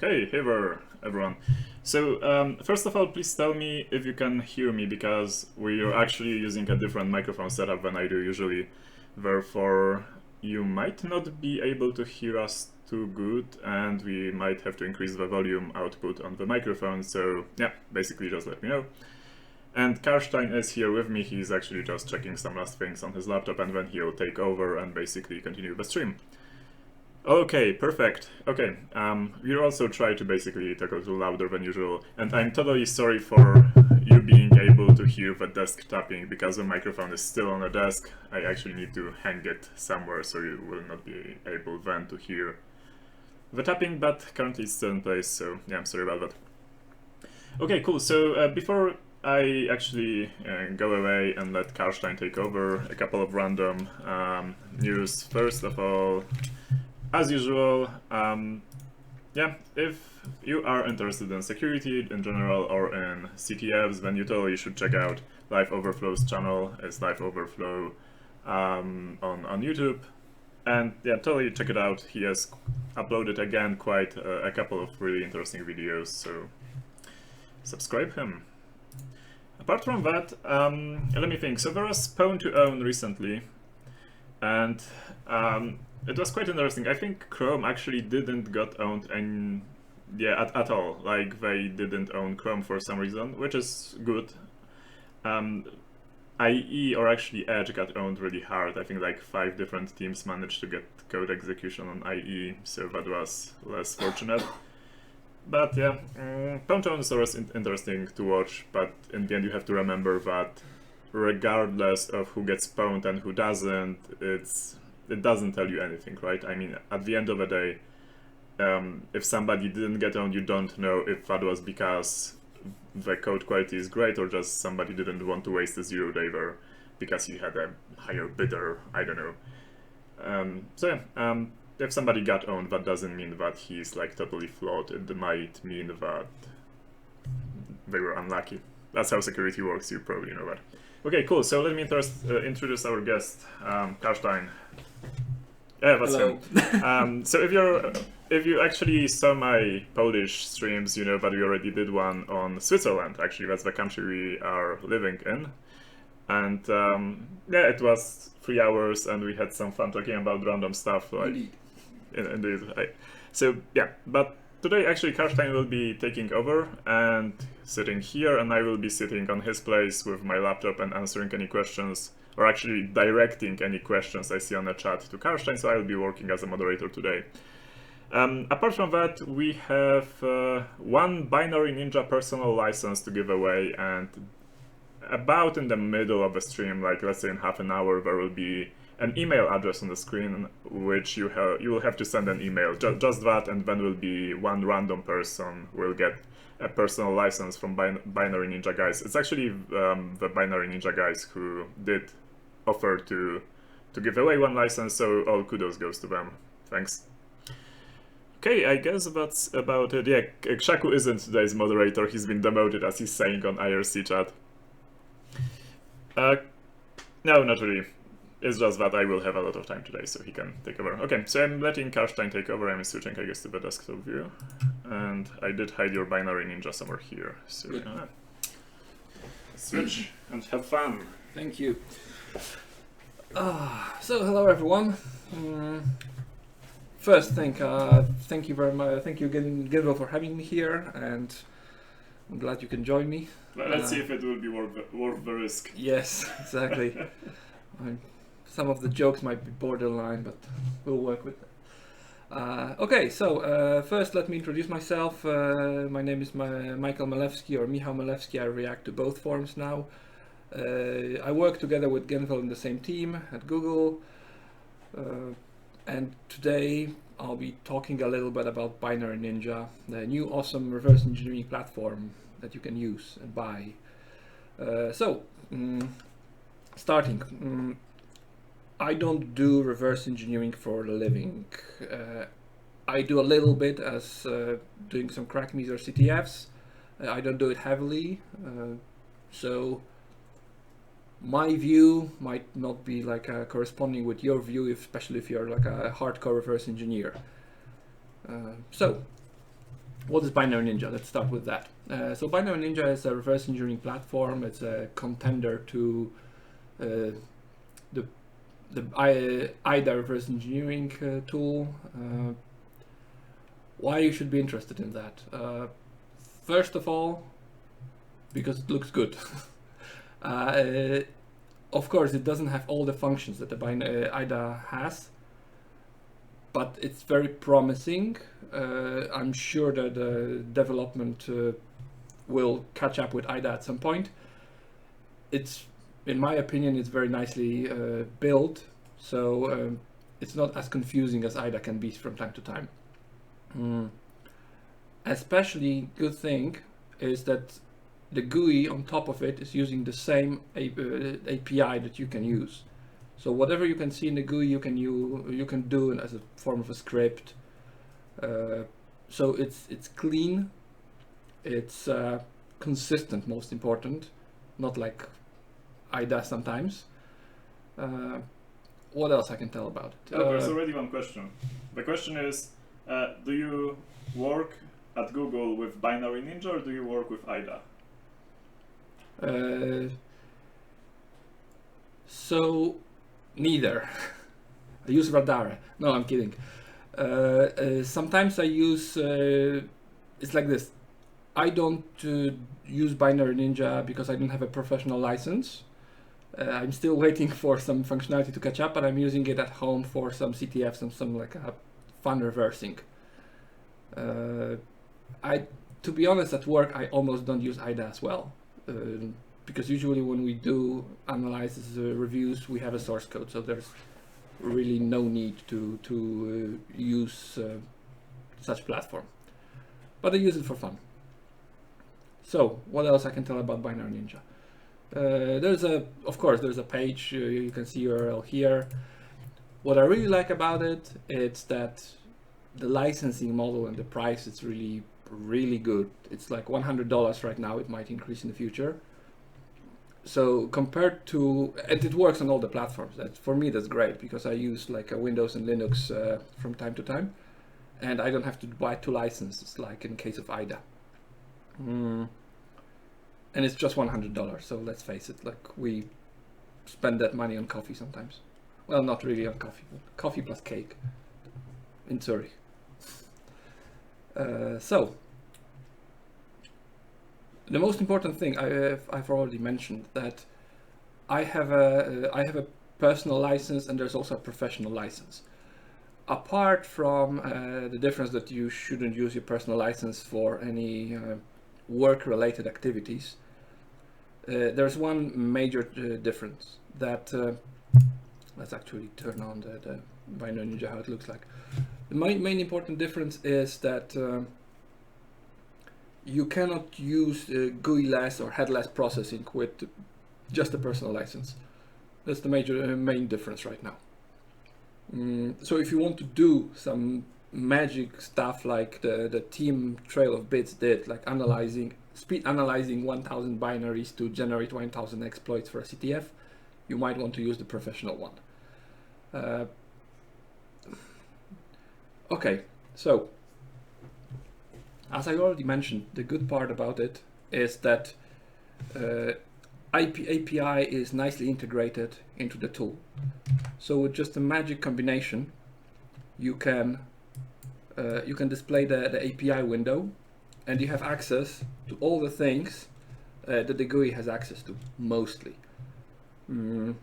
Okay, hey there, everyone. So, first of all, please tell me if you can hear me, because we are actually using a different microphone setup than I do usually. Therefore, you might not be able to hear us too good, and we might have to increase the volume output on the microphone. So, yeah, basically just let me know. And Carstein is here with me. He's actually just checking some last things on his laptop, and then he'll take over and basically continue the stream. Okay, perfect. Okay, we'll also try to basically talk a little louder than usual, and I'm totally sorry for you being able to hear the desk tapping, because the microphone is still on the desk. I actually need to hang it somewhere, so you will not be able then to hear the tapping, but currently it's still in place, so yeah, I'm sorry about that. Okay, cool. So before I actually go away and let Carstein take over, a couple of random news. First of all, as usual, yeah, if you are interested in security in general or in CTFs, then you totally should check out Live Overflow's channel. It's Live Overflow on YouTube. And yeah, totally check it out. He has uploaded again quite a couple of really interesting videos, so subscribe him. Apart from that, let me think. So there was Pwn to Own recently, and it was quite interesting. I think Chrome actually didn't got owned at all. Like, they didn't own Chrome for some reason, which is good. IE, or actually Edge, got owned really hard. I think like 5 different teams managed to get code execution on IE, so that was less fortunate. But yeah, Pwn to Own is always interesting to watch, but in the end you have to remember that regardless of who gets pwned and who doesn't, it doesn't tell you anything, right? I mean, at the end of the day, if somebody didn't get owned, you don't know if that was because the code quality is great or just somebody didn't want to waste a 0 day there because he had a higher bidder, I don't know. So yeah, if somebody got owned, that doesn't mean that he's like totally flawed. It might mean that they were unlucky. That's how security works, you probably know that. Okay, cool. So let me introduce our guest, Carstein. Yeah, that's Hello. him. So if you actually saw my Polish streams, you know that we already did one on Switzerland. Actually, that's the country we are living in. And yeah, it was 3 hours, and we had some fun talking about random stuff. Like, indeed. So yeah, but today actually Carstein will be taking over and sitting here, and I will be sitting on his place with my laptop and answering any questions, or actually directing any questions I see on the chat to Carstein, so I will be working as a moderator today. Apart from that, we have one Binary Ninja personal license to give away, and about in the middle of the stream, like let's say in half an hour, there will be an email address on the screen, which you will have to send an email, just that, and then will be one random person will get a personal license from Binary Ninja guys. It's actually the Binary Ninja guys who did offer to give away one license, so all kudos goes to them. Thanks. Okay, I guess that's about it. Yeah, KrzaQ isn't today's moderator. He's been demoted, as he's saying on IRC chat. No, not really. It's just that I will have a lot of time today, so he can take over. Okay, so I'm letting Carstein take over. I'm switching, I guess, to the desktop view. And I did hide your Binary Ninja somewhere here. So switch and have fun. Thank you. So hello everyone. First, thank you very much. Thank you again, Gilvo, for having me here, and I'm glad you can join me. Let's see if it will be worth the risk. Yes, exactly. Some of the jokes might be borderline, but we'll work with it. Okay, so first let me introduce myself. My name is Michael Malewski, or Michał Malewski. I react to both forms now. I work together with Genvel in the same team at Google. And today I'll be talking a little bit about Binary Ninja, the new awesome reverse engineering platform that you can use and buy. Starting. I don't do reverse engineering for a living. I do a little bit as doing some crackmes or CTFs. I don't do it heavily. So my view might not be like corresponding with your view, especially if you're like a hardcore reverse engineer. So What is Binary Ninja? Let's start with that. So Binary Ninja is a reverse engineering platform. It's a contender to the IDA reverse engineering tool. Why you should be interested in that? First of all, because it looks good. Of course, it doesn't have all the functions that the IDA has, but it's very promising. I'm sure that the development will catch up with IDA at some point. It's, in my opinion, it's very nicely built, so it's not as confusing as IDA can be from time to time. Especially good thing is that the GUI on top of it is using the same API that you can use. So whatever you can see in the GUI, you can do it as a form of a script. So it's clean, it's consistent, most important, not like IDA sometimes. What else I can tell about it? There's already one question. The question is, do you work at Google with Binary Ninja or do you work with IDA? So neither. I use Radara. No, I'm kidding. Sometimes I use, it's like this. I don't use Binary Ninja because I don't have a professional license. I'm still waiting for some functionality to catch up, but I'm using it at home for some CTFs and some like fun reversing. To be honest, at work I almost don't use IDA as well, because usually when we do analysis reviews, we have a source code, so there's really no need to use such platform. But I use it for fun. So what else I can tell about Binary Ninja? Of course, there's a page. You can see URL here. What I really like about it, it's that the licensing model and the price is really, really good. It's like $100 right now. It might increase in the future. So compared to, and it works on all the platforms. For me, that's great because I use like a Windows and Linux from time to time, and I don't have to buy 2 licenses like in case of IDA. And it's just $100. So let's face it, like we spend that money on coffee sometimes. Well, not really on coffee, but coffee plus cake in Zurich. So the most important thing I've already mentioned that I have a personal license and there's also a professional license. Apart from the difference that you shouldn't use your personal license for any work-related activities, there's one major difference that let's actually turn on the Binary Ninja how it looks like. The main important difference is that you cannot use GUI-less or headless processing with just a personal license. That's the main difference right now. So if you want to do some magic stuff like the team Trail of Bits did, like speed analyzing 1000 binaries to generate 1000 exploits for a CTF, you might want to use the professional one. Okay, so as I already mentioned, the good part about it is that API is nicely integrated into the tool. So with just a magic combination, you can display the API window, and you have access to all the things that the GUI has access to, mostly. And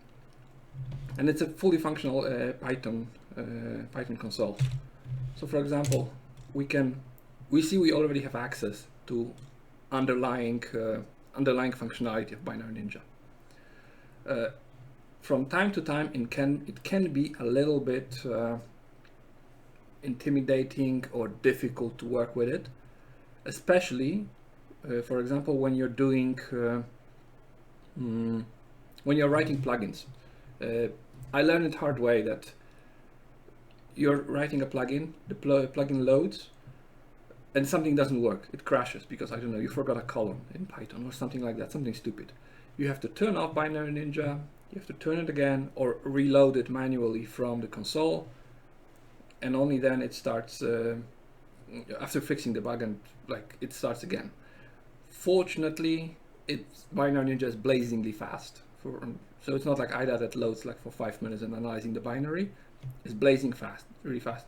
it's a fully functional Python console. So for example, we already have access to underlying functionality of Binary Ninja. From time to time, it can be a little bit intimidating or difficult to work with it, especially, for example, when you're doing when you're writing plugins. I learned it hard way that you're writing a plugin, the plugin loads, and something doesn't work. It crashes because, I don't know, you forgot a column in Python or something like that, something stupid. You have to turn off Binary Ninja, you have to turn it again, or reload it manually from the console, and only then it starts after fixing the bug, and like it starts again. Fortunately, Binary Ninja is blazingly fast. So it's not like IDA that loads like for 5 minutes and analyzing the binary. It's blazing fast, really fast.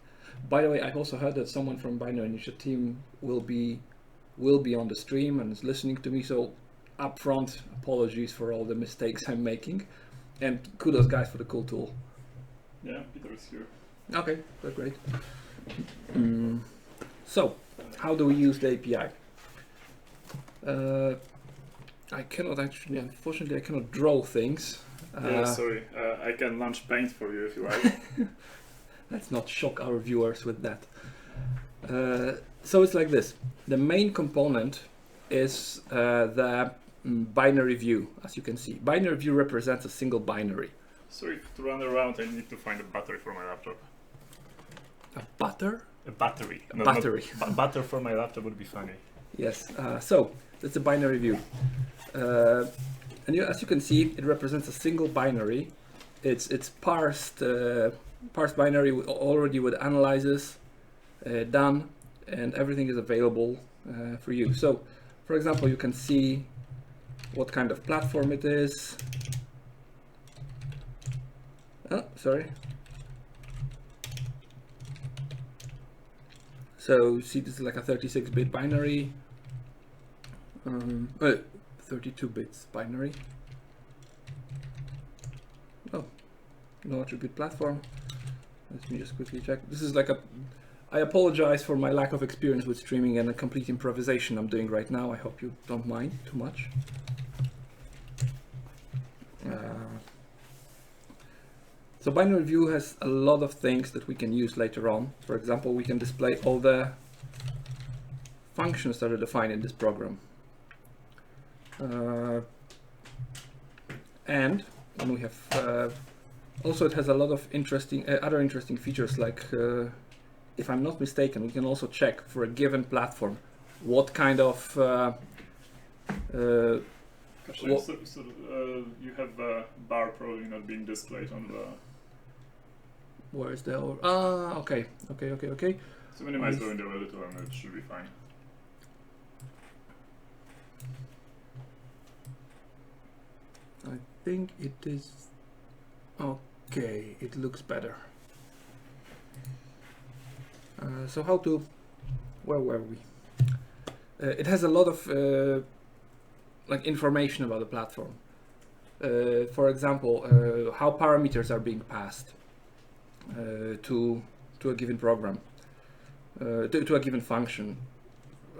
By the way, I've also heard that someone from Binary Ninja team will be on the stream and is listening to me. So upfront apologies for all the mistakes I'm making, and kudos guys for the cool tool. Yeah, Peter is here. Okay, that's great. So, how do we use the API? I cannot actually, unfortunately, I cannot draw things. Yeah, sorry. I can launch Paint for you if you like. Let's not shock our viewers with that. So it's like this. The main component is the binary view, as you can see. Binary view represents a single binary. Sorry, to run around I need to find a battery for my laptop. A butter? A battery. A battery. Butter for my laptop would be funny. Yes, so that's a binary view. As you can see, it represents a single binary. It's parsed binary already with analyzes done, and everything is available for you. So, for example, you can see what kind of platform it is. Oh, sorry. So, see, this is like a 36-bit binary. 32 bits binary. Oh, no attribute platform. Let me just quickly check. This is like I apologize for my lack of experience with streaming and a complete improvisation I'm doing right now. I hope you don't mind too much. So binary view has a lot of things that we can use later on. For example, we can display all the functions that are defined in this program. And when we have also, it has a lot of interesting other interesting features, like if I'm not mistaken, we can also check for a given platform what kind of you have the bar probably not being displayed on the. Where is the okay. So minimize the window a little and it should be fine. I think it is okay. It looks better. So where were we? It has a lot of like information about the platform. For example, how parameters are being passed to a given program, to a given function.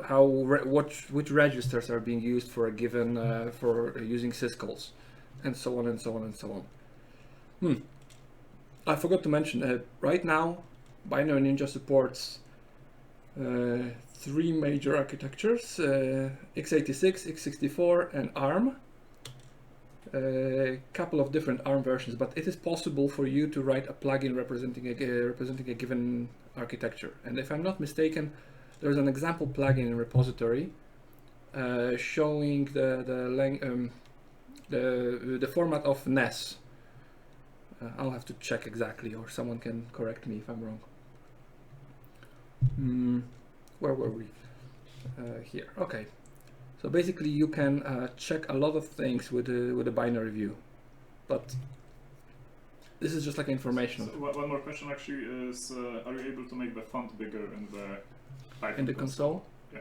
How which registers are being used for a given for using syscalls, and so on and so on and so on. I forgot to mention, right now Binary Ninja supports 3 major architectures, x86, x64 and ARM. A couple of different ARM versions, but it is possible for you to write a plugin representing a given architecture. And if I'm not mistaken, there's an example plugin in repository showing the format of NES. I'll have to check exactly, or someone can correct me if I'm wrong. Where were we? Here. Okay. So basically, you can check a lot of things with a binary view, but this is just like information. So one more question actually is: are you able to make the font bigger in the Python in the console? Yeah.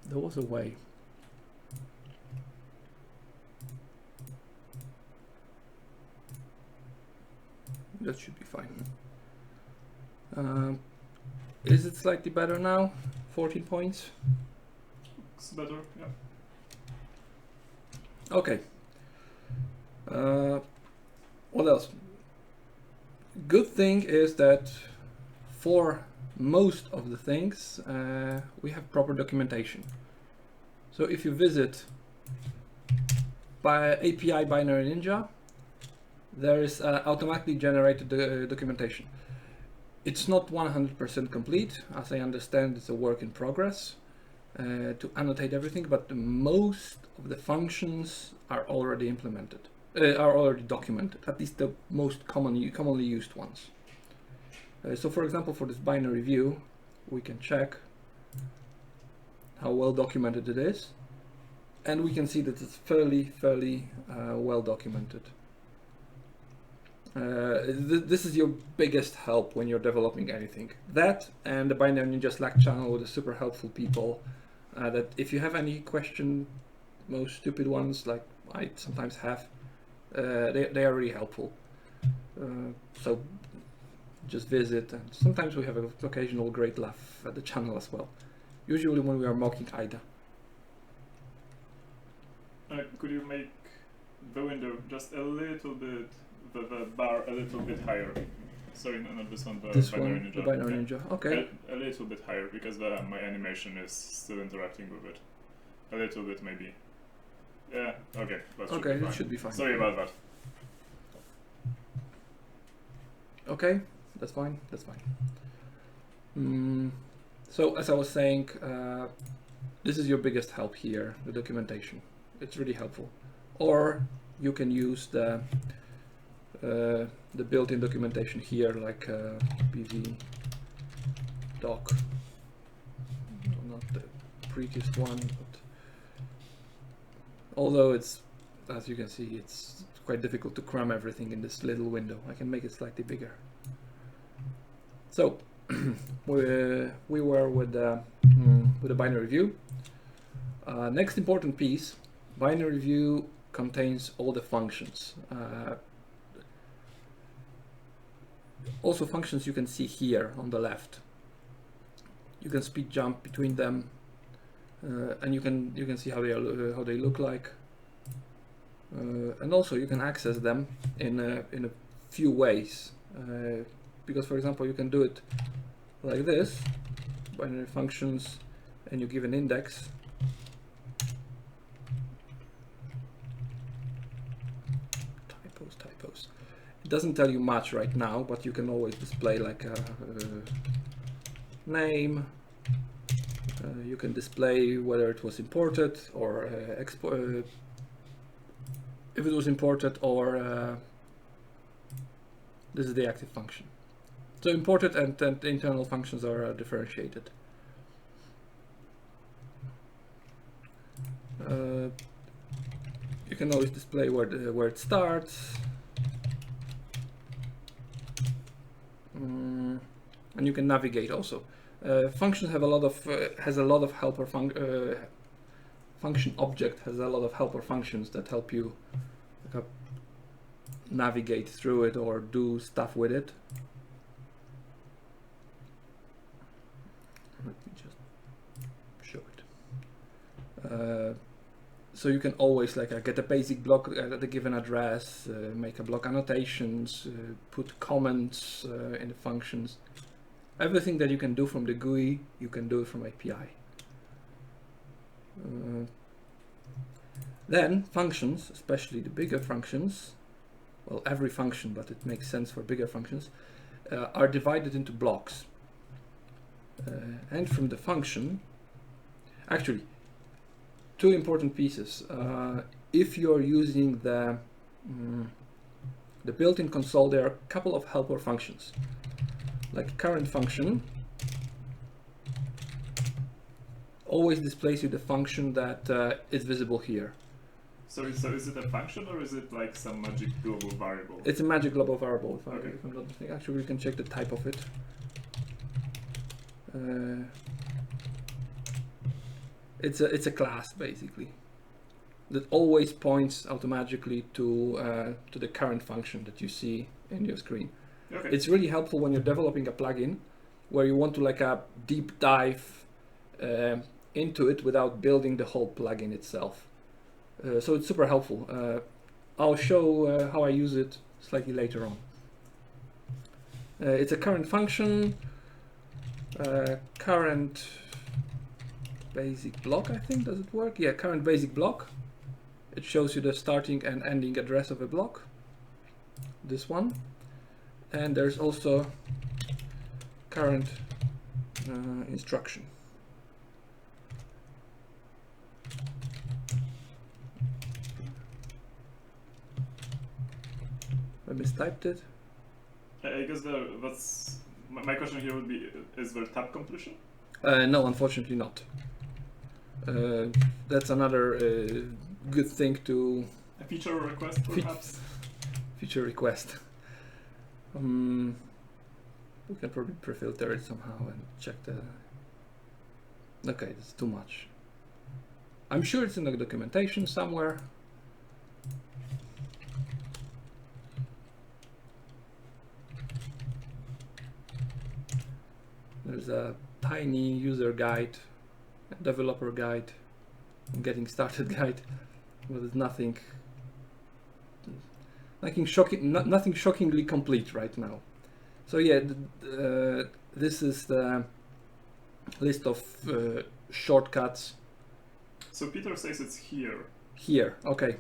There was a way. That should be fine. Is it slightly better now? 14 points? It's better, yeah. Okay. What else? Good thing is that for most of the things we have proper documentation. So if you visit by API Binary Ninja, there is automatically generated documentation. It's not 100% complete, as I understand it's a work in progress to annotate everything, but most of the functions are already implemented, are already documented, at least the most commonly used ones. So for example, for this binary view, we can check how well documented it is, and we can see that it's fairly well documented. This is your biggest help when you're developing anything. That and the Binary Ninja Slack channel with the super helpful people. That if you have any question, most stupid ones like I sometimes have, they are really helpful. So just visit, and sometimes we have an occasional great laugh at the channel as well. Usually when we are mocking IDA. Could you make the window just a little bit, the bar a little bit higher? Sorry, not this one, the Binary Ninja. The Binary Ninja, okay. A little bit higher, because my animation is still interacting with it. A little bit, maybe. Yeah, okay. That should be fine. Sorry about that. Okay, that's fine. So as I was saying, this is your biggest help here, the documentation. It's really helpful. Or you can use the built-in documentation here, like BV doc. Not the previous one, but although it's, as you can see, it's quite difficult to cram everything in this little window. I can make it slightly bigger. So we were with the binary view. Next important piece, binary view contains all the functions. Also functions you can see here on the left. You can speed jump between them, and you can see how they look like. And also you can access them in a few ways. Because for example, you can do it like this, binary functions, and you give an index. Typos. It doesn't tell you much right now, but you can always display like a name. You can display whether it was imported or if it was imported, or this is the active function. So imported and internal functions are differentiated. You can always display where it starts, and you can navigate also. Functions have a lot of helper function object has a lot of helper functions that help you navigate through it or do stuff with it. Let me just show it. So you can always get a basic block at a given address, make a block annotations, put comments in the functions. Everything that you can do from the GUI, you can do it from API. Then functions, especially the bigger functions, well, every function, but it makes sense for bigger functions, are divided into blocks. And from the function, actually, two important pieces. If you're using the built-in console, there are a couple of helper functions. Like current function always displays you the function that is visible here. So is it a function, or is it like some magic global variable? It's a magic global variable, if I'm not mistaken. Actually, we can check the type of it. It's a class basically that always points automatically to the current function that you see in your screen. Okay. It's really helpful when you're developing a plugin where you want to a deep dive into it without building the whole plugin itself. So it's super helpful. I'll show how I use it slightly later on. It's a current function, current basic block, I think. Does it work? Yeah, current basic block. It shows you the starting and ending address of a block. This one. And there's also current instruction. I mistyped it. I guess that's my question here would be: is there tab completion? No, unfortunately not. That's another good thing to A feature request, perhaps? feature request. We can probably pre-filter it somehow and check the... Okay, it's too much. I'm sure it's in the documentation somewhere. There's a tiny user guide, a developer guide, getting started guide, but there's nothing shocking, nothing shockingly complete right now. So yeah, this is the list of shortcuts. So Peter says it's here. Here, okay,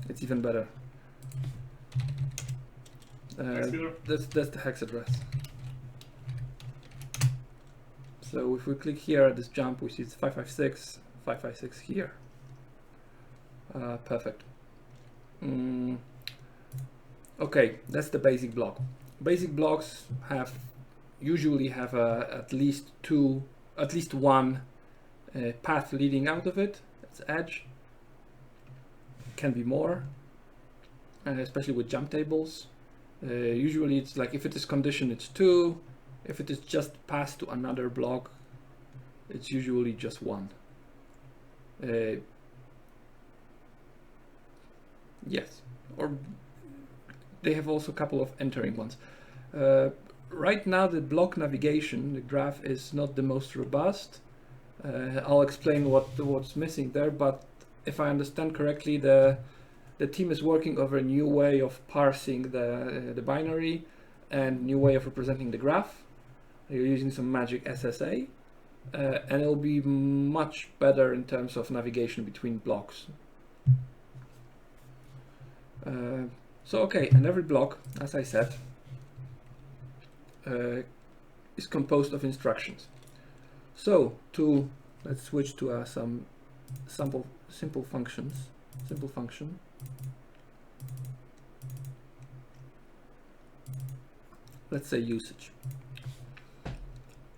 it's even better. Thanks, Peter. That's the hex address. So if we click here at this jump, we see it's 556 here. Perfect. Okay, that's the basic block. Basic blocks usually have at least one path leading out of it. It's edge. Can be more, especially with jump tables. Usually it's like if it is condition, it's 2. If it is just passed to another block, it's usually just 1. Yes, or they have also a couple of entering ones. Right now the block navigation, the graph, is not the most robust. I'll explain what's missing there, but if I understand correctly, the team is working over a new way of parsing the binary and new way of representing the graph. You're using some magic SSA, and it'll be much better in terms of navigation between blocks. So okay, and every block, as I said, is composed of instructions. So let's switch to some simple function. Let's say usage.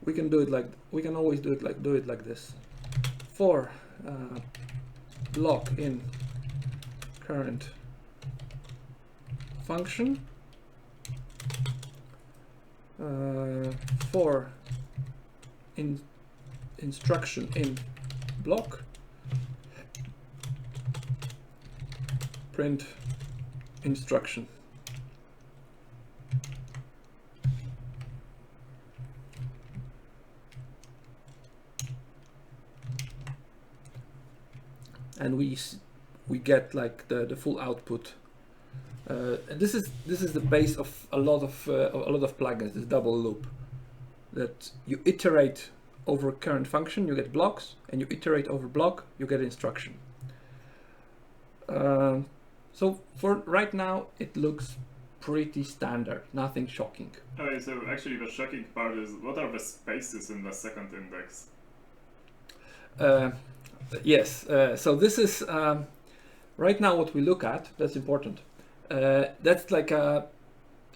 We can always do it like this. For block in current function, for instruction in block, print instruction. And we get like the full output. And this is the base of a lot of plugins. This double loop, that you iterate over current function, you get blocks, and you iterate over block, you get instruction. So for right now, it looks pretty standard, nothing shocking. Okay, so actually the shocking part is, what are the spaces in the second index? Yes, so this is right now what we look at. That's important. That's like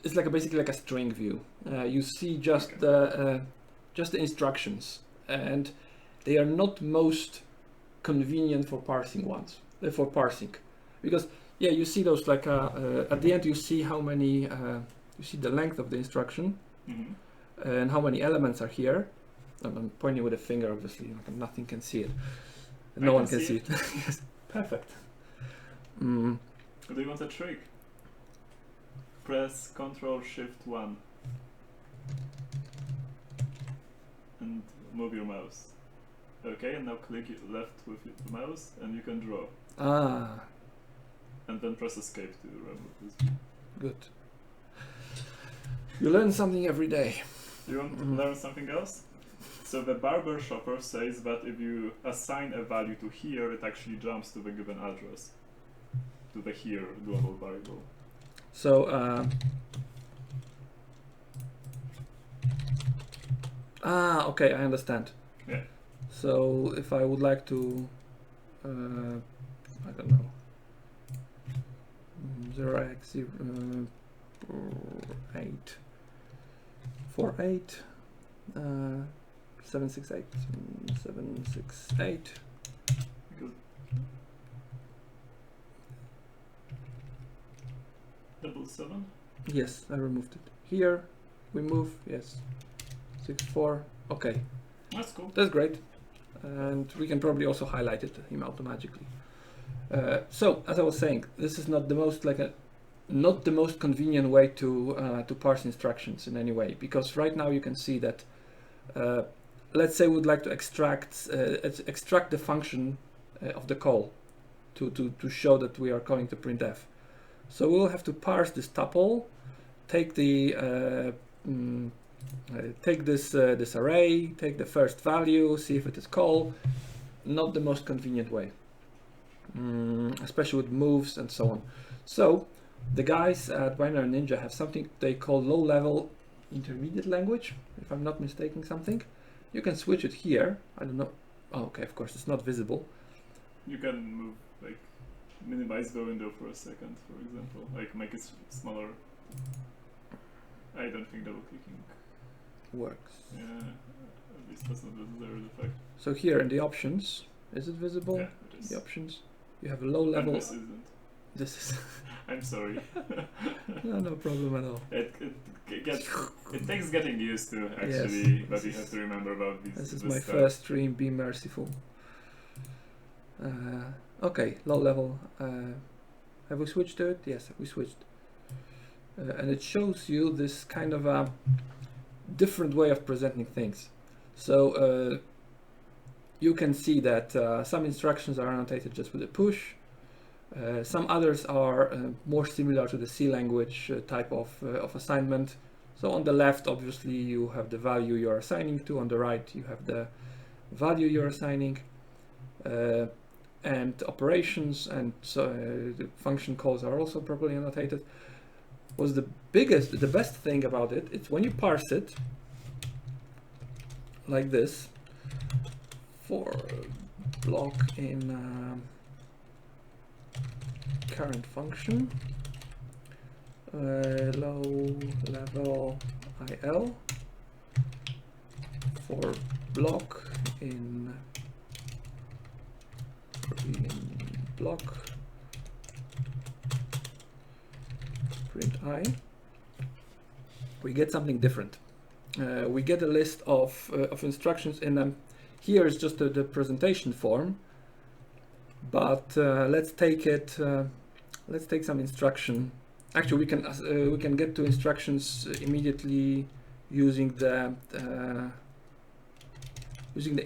basically like a string view. You see just the instructions, and they are not most convenient for parsing ones. For parsing, because yeah, you see those like at the end you see how many you see the length of the instruction, and how many elements are here. I'm pointing with a finger, obviously. Nothing can see it. No one can see it. Yes, perfect. Do you want a trick? Press Ctrl-Shift-1 and move your mouse. Okay, and now click left with the mouse and you can draw. Ah. And then press Escape to remove this view. Good. You learn something every day. You want to learn something else? So the barber shopper says that if you assign a value to here, it actually jumps to the given address, to the here global variable. So okay, I understand. Yeah. So if I would like to, I don't know, 0x 8 768 equals 7? Yes, I removed it. Here we move, yes, 6, 4. Okay, That's cool. that's great. And we can probably also highlight it him automatically. So as I was saying, this is not the most not the most convenient way to parse instructions in any way, because right now you can see that let's say we'd like to extract the function of the call to show that we are calling to printf. So we'll have to parse this tuple, take the take this array, take the first value, see if it is call. Not the most convenient way, especially with moves and so on. So the guys at Binary Ninja have something they call low-level intermediate language, if I'm not mistaken something. You can switch it here. I don't know. Oh, okay, of course, it's not visible. You can move, like, minimize the window for a second, for example, like make it smaller. I don't think double clicking Works. Yeah, at least that's not the desired effect. So here in the options, is it visible? Yeah, it is. The options. You have a low level. And this isn't. This is. I'm sorry. No problem at all. It takes getting used to, actually, Yes, but you have to remember about these. This is my first stream. Be merciful. Okay, low level. Have we switched to it? Yes, we switched. And it shows you this kind of a different way of presenting things. So you can see that some instructions are annotated just with a push. Some others are more similar to the C language type of assignment. So on the left, obviously, you have the value you're assigning to. On the right, you have the value you're assigning. And operations and the function calls are also properly annotated. Was the best thing about it, it's when you parse it like this for block in current function, low level IL for block in block print I, we get something different. We get a list of instructions in them. Here is just the presentation form, but let's take it. Let's take some instruction. Actually, we can get to instructions immediately using the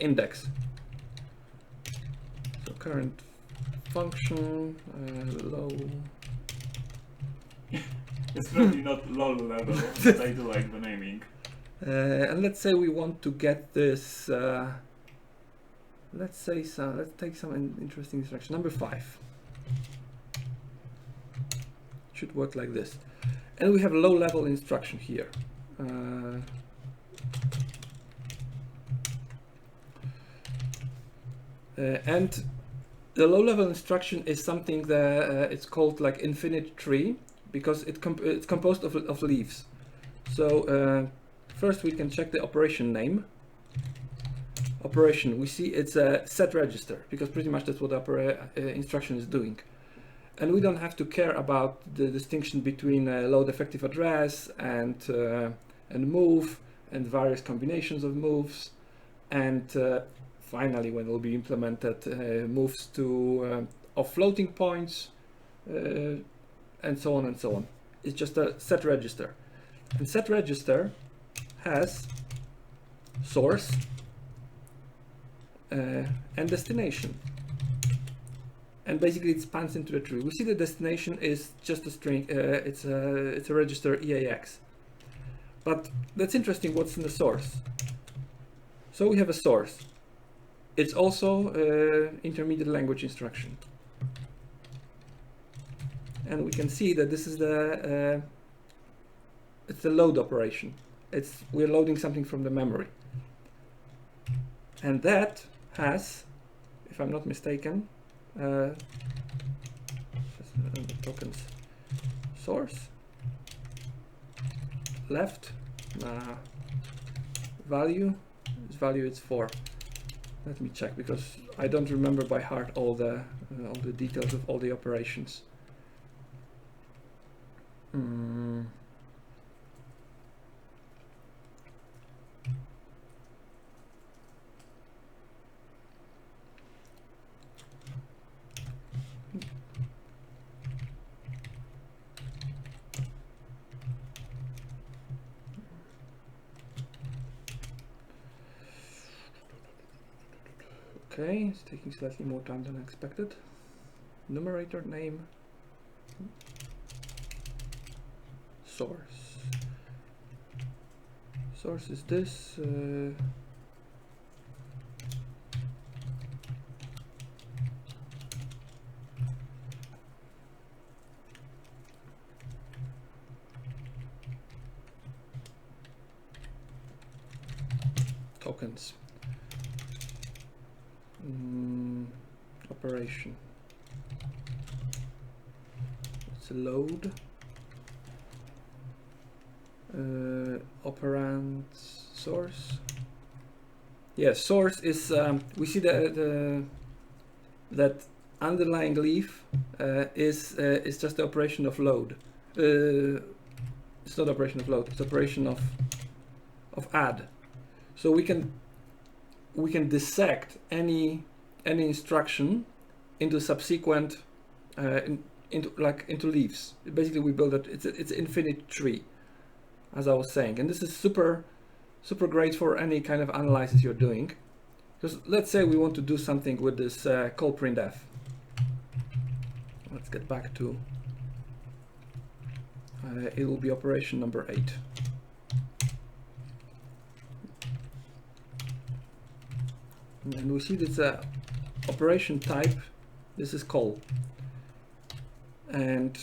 index. So current function low. It's probably not low level, but I do like the naming. And let's say we want to get this. Let's take some interesting instruction. Number 5 should work like this, and we have a low-level instruction here. And the low-level instruction is something that it's called like infinite tree, because it's composed of leaves. So first we can check the operation name. Operation, we see it's a set register, because pretty much that's what the instruction is doing. And we don't have to care about the distinction between load effective address and move and various combinations of moves. And finally, when it will be implemented, moves to of floating points and so on and so on. It's just a set register. And set register has source and destination. And basically it spans into a tree. We see the destination is just a string, it's a register EAX. But that's interesting, what's in the source. So we have a source. It's also intermediate language instruction. And we can see that this is it's the load operation. We're loading something from the memory. And that has, if I'm not mistaken, tokens source left value. This value is 4. Let me check, because I don't remember by heart all the details of all the operations. Mm. Okay, it's taking slightly more time than expected. Numerator name, source. Source is this. Tokens. Operation. It's a load. Operand source. Yes, source is we see that underlying leaf is just the operation of load. It's not operation of load. It's operation of add. So we can dissect any instruction into subsequent into leaves. Basically, we build it. It's an infinite tree, as I was saying, and this is super great for any kind of analysis you're doing. Because let's say we want to do something with this call printf. Let's get back to. It will be operation number 8. And we see this operation type. This is call, and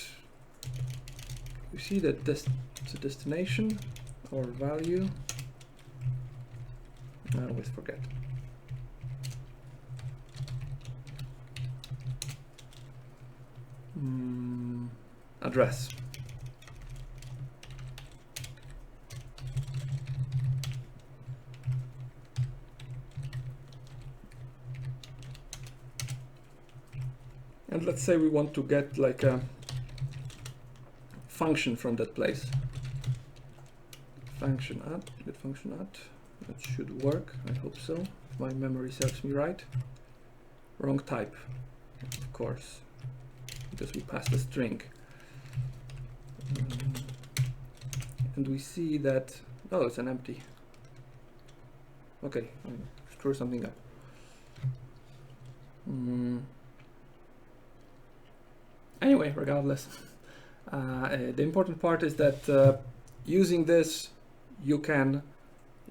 we see that this it's a destination or value. I always forget. Address. And let's say we want to get like a function from that place. Function add, get function add. That should work, I hope so. If my memory serves me right. Wrong type, of course, because we passed a string. And we see that, oh, it's an empty. Okay, screw something up. Anyway, regardless, the important part is that using this, you can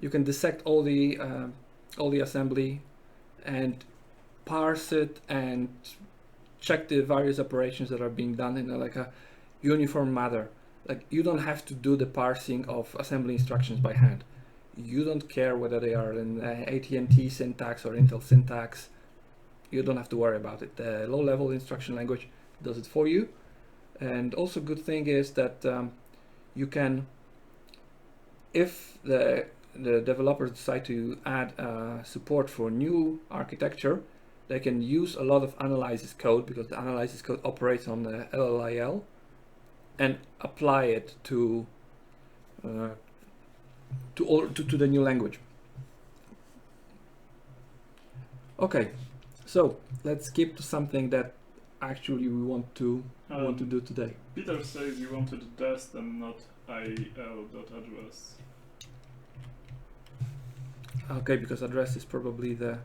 dissect all the assembly and parse it and check the various operations that are being done in like a uniform manner. Like, you don't have to do the parsing of assembly instructions by hand. You don't care whether they are in AT&T syntax or Intel syntax. You don't have to worry about it. The low-level instruction language does it for you. And also, good thing is that you can, if the developers decide to add support for new architecture, they can use a lot of analysis code, because the analysis code operates on the LLIL, and apply it to the new language. Okay, so let's skip to something that actually we want to do today. Peter says you wanted dest and not il.address. Okay, because address is probably the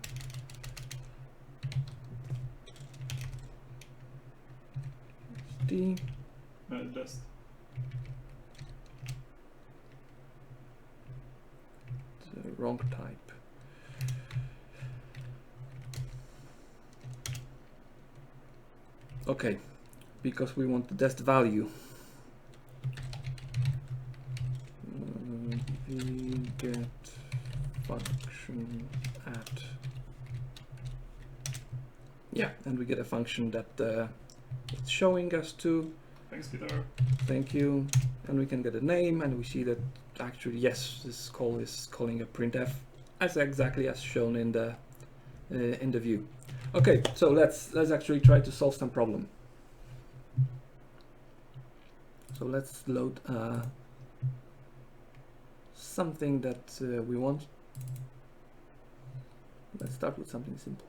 Dest. The wrong type. Okay, because we want the dest value. We get function at. Yeah, and we get a function that it's showing us to. Thanks, Peter. Thank you. And we can get a name, and we see that actually, yes, this call is calling a printf, as exactly as shown in the view. Okay, so let's actually try to solve some problem. So let's load something that we want. Let's start with something simple.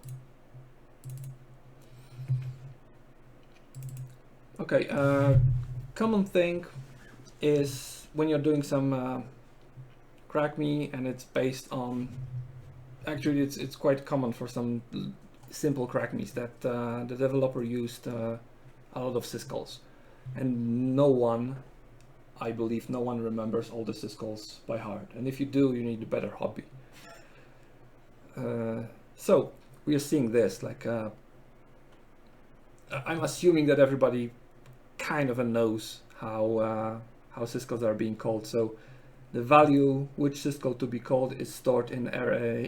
Okay, common thing is when you're doing some KrzaQ and it's based on, actually it's quite common for some simple KrzaQs that the developer used a lot of syscalls, and no one, I believe no one remembers all the syscalls by heart, and if you do, you need a better hobby. So we are seeing this, like I'm assuming that everybody kind of knows how syscalls are being called. So the value which syscall to be called is stored in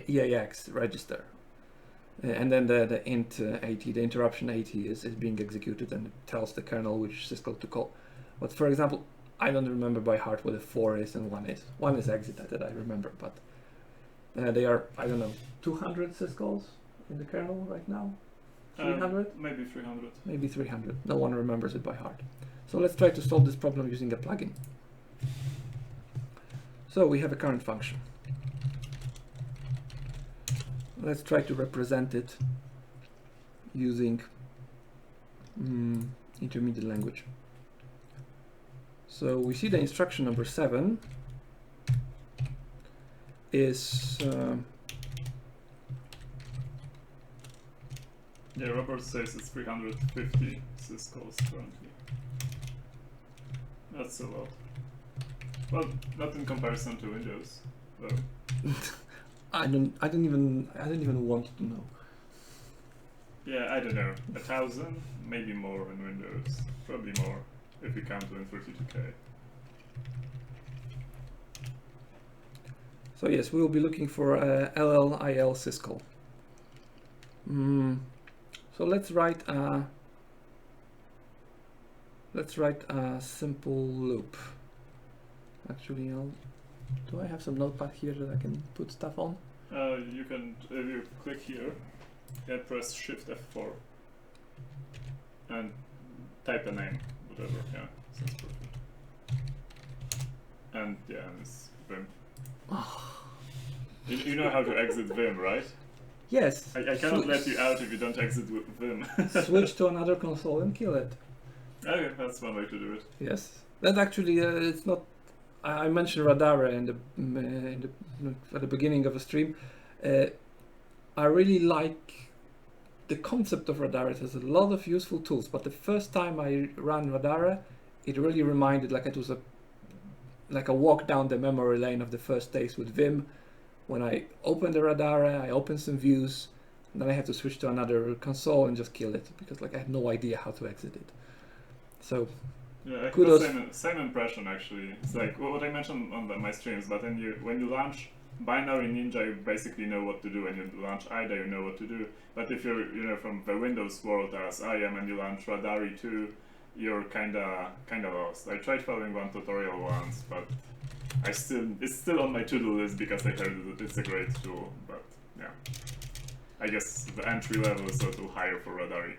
EAX register, and then the int 80, the interruption 80 is being executed, and it tells the kernel which syscall to call. But for example, I don't remember by heart what a 4 is and 1 is. 1 is exit, that I remember, but they are, I don't know, 200 syscalls in the kernel right now? 300? Maybe 300. Maybe 300. No one remembers it by heart. So let's try to solve this problem using a plugin. So we have a current function. Let's try to represent it using intermediate language. So we see the instruction number 7 is yeah, Robert says it's 350 syscalls currently. That's a lot. Well, not in comparison to Windows, though. I don't even want to know. Yeah, I don't know. 1,000, maybe more in Windows. Probably more if you count Win32k. So yes, we will be looking for LLIL syscall. So let's write a simple loop. Actually, do I have some notepad here that I can put stuff on? You can, if you click here, press Shift F4 and type a name, whatever. Yeah, sounds perfect. And yeah, it's Vim. You know how to exit Vim, right? Yes. I cannot let you out if you don't exit Vim. Switch to another console and kill it. Okay, that's one way to do it. Yes, that actually it's not. I mentioned Radara at the beginning of a stream. I really like the concept of Radara. It has a lot of useful tools, but the first time I ran Radara, it really reminded like it was a walk down the memory lane of the first days with Vim. When I opened the Radara, I opened some views, and then I had to switch to another console and just kill it because like I had no idea how to exit it. So yeah, kudos. Same impression actually. It's like what I mentioned on my streams, but when you launch binary Ninja, you basically know what to do. When you launch IDA, you know what to do. But if you're from the Windows world as I am, and you launch Radari 2, you're kinda lost. I tried following one tutorial once, but it's still on my to-do list because I heard it's a great tool. But yeah, I guess the entry level is a little higher for Radari.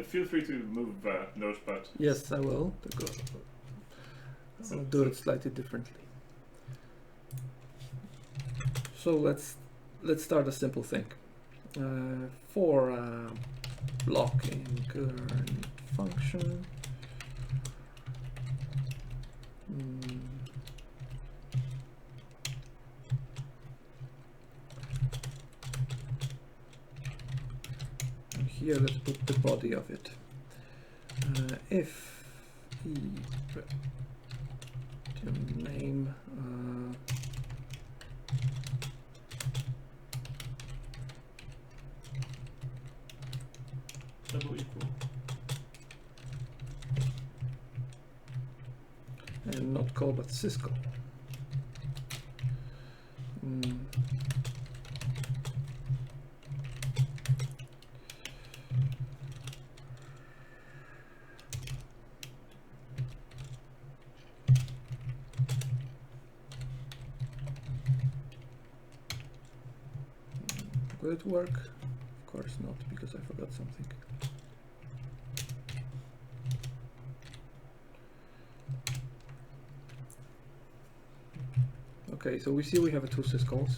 Feel free to move the notepad. Yes, I will. I'll do it slightly differently. So let's start a simple thing. For a blocking current function. And here let's put the body of it. If name double equal. And not call but syscall. Will it work? Of course not, because I forgot something. Okay, so we see we have two syscalls.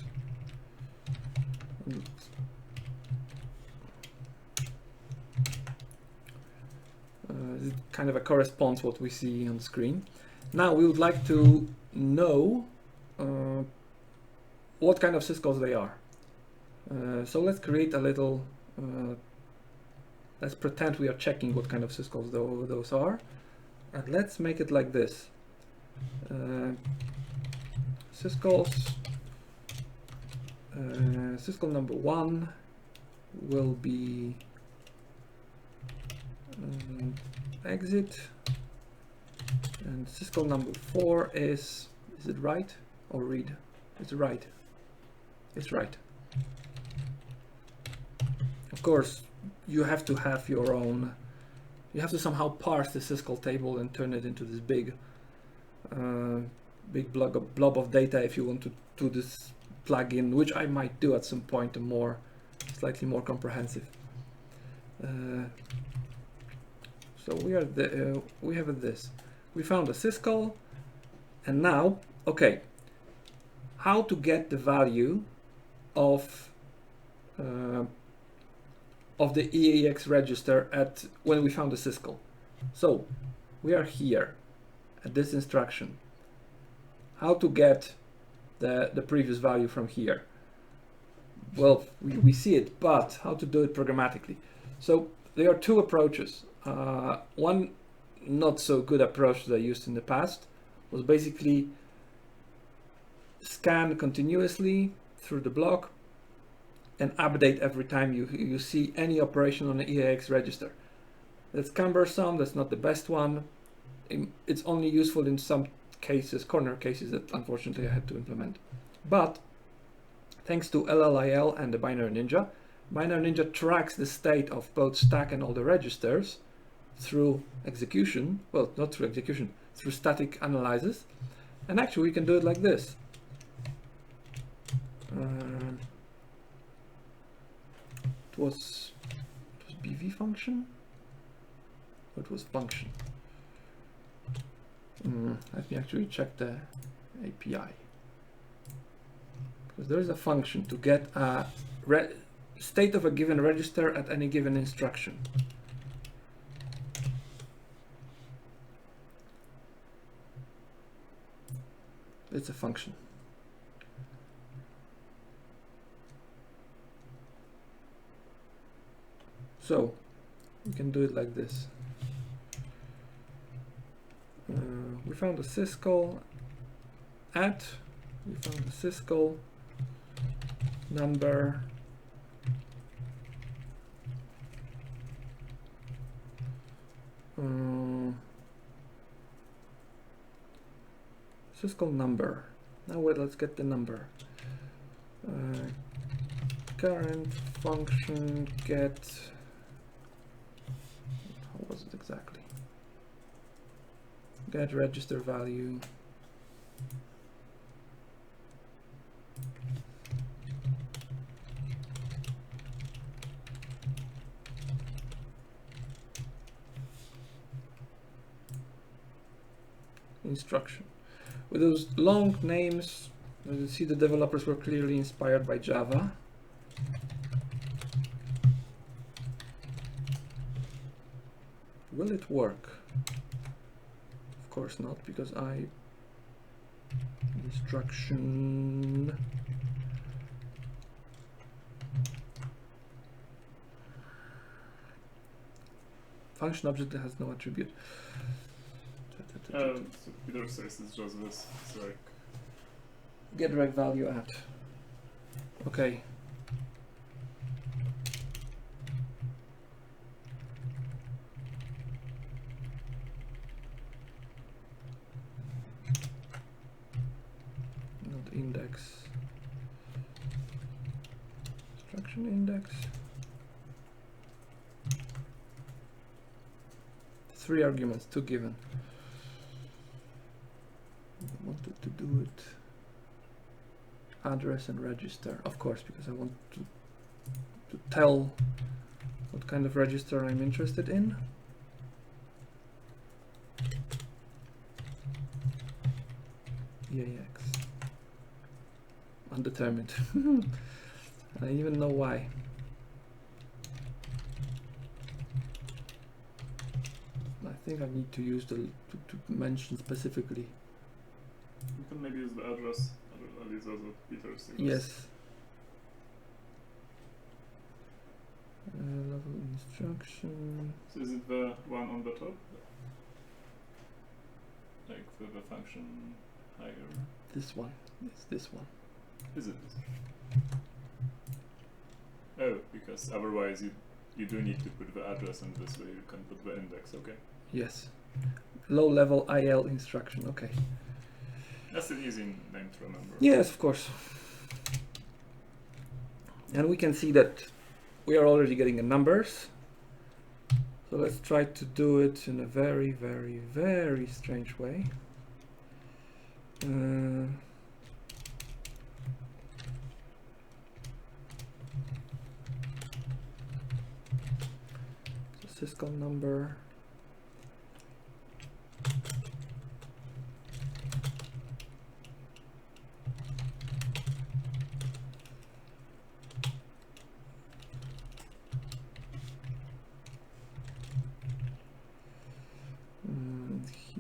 It kind of corresponds what we see on the screen. Now we would like to know what kind of syscalls they are. So let's create a little, let's pretend we are checking what kind of syscalls those are. And let's make it like this. Syscalls, syscall number 1 will be exit, and syscall number 4 is it right or read? It's right. It's right. Of course, you have to have your own. You have to somehow parse the syscall table and turn it into this big blob of data if you want to do this plugin, which I might do at some point, slightly more comprehensive. So we have this. We found a syscall, and now, okay, how to get the value of the EAX register when we found the syscall. So we are here at this instruction. How to get the previous value from here? Well, we see it, but how to do it programmatically? So there are two approaches. One not so good approach that I used in the past was basically scan continuously through the block and update every time you see any operation on the EAX register. That's cumbersome, that's not the best one. It's only useful in some cases, corner cases, that unfortunately I had to implement. But thanks to LLIL and the Binary Ninja, Binary Ninja tracks the state of both stack and all the registers through execution. Well, not through execution, through static analysis. And actually we can do it like this. It was BV function? Or it was function? Let me actually check the API. Because there is a function to get a state of a given register at any given instruction. It's a function. So we can do it like this. We found a syscall we found the syscall number syscall number. Now wait, let's get the number. Current function get, how was it exactly? Get register value. Instruction. With those long names, you see the developers were clearly inspired by Java. Will it work? Of course not, because instruction function object that has no attribute. So Peter says it's just this. It's like Get reg value at. Okay. Not index. Instruction index. 3 arguments, 2 given. I wanted to do it address and register, of course, because I want to tell what kind of register I'm interested in. EAX. undetermined. I don't even know why. I think I need to use to mention specifically. You can maybe use the address. At least that's what Peter suggests. Yes. Level instruction. So is it the one on the top? Like the function higher? This one. It's this one. Is it this? Oh, because otherwise you do need to put the address, and this way you can put the index, okay? Yes. Low level IL instruction, okay. That's an easy name to remember. Yes, of course. And we can see that we are already getting the numbers. So let's try to do it in a very, very, very strange way. Syscall number.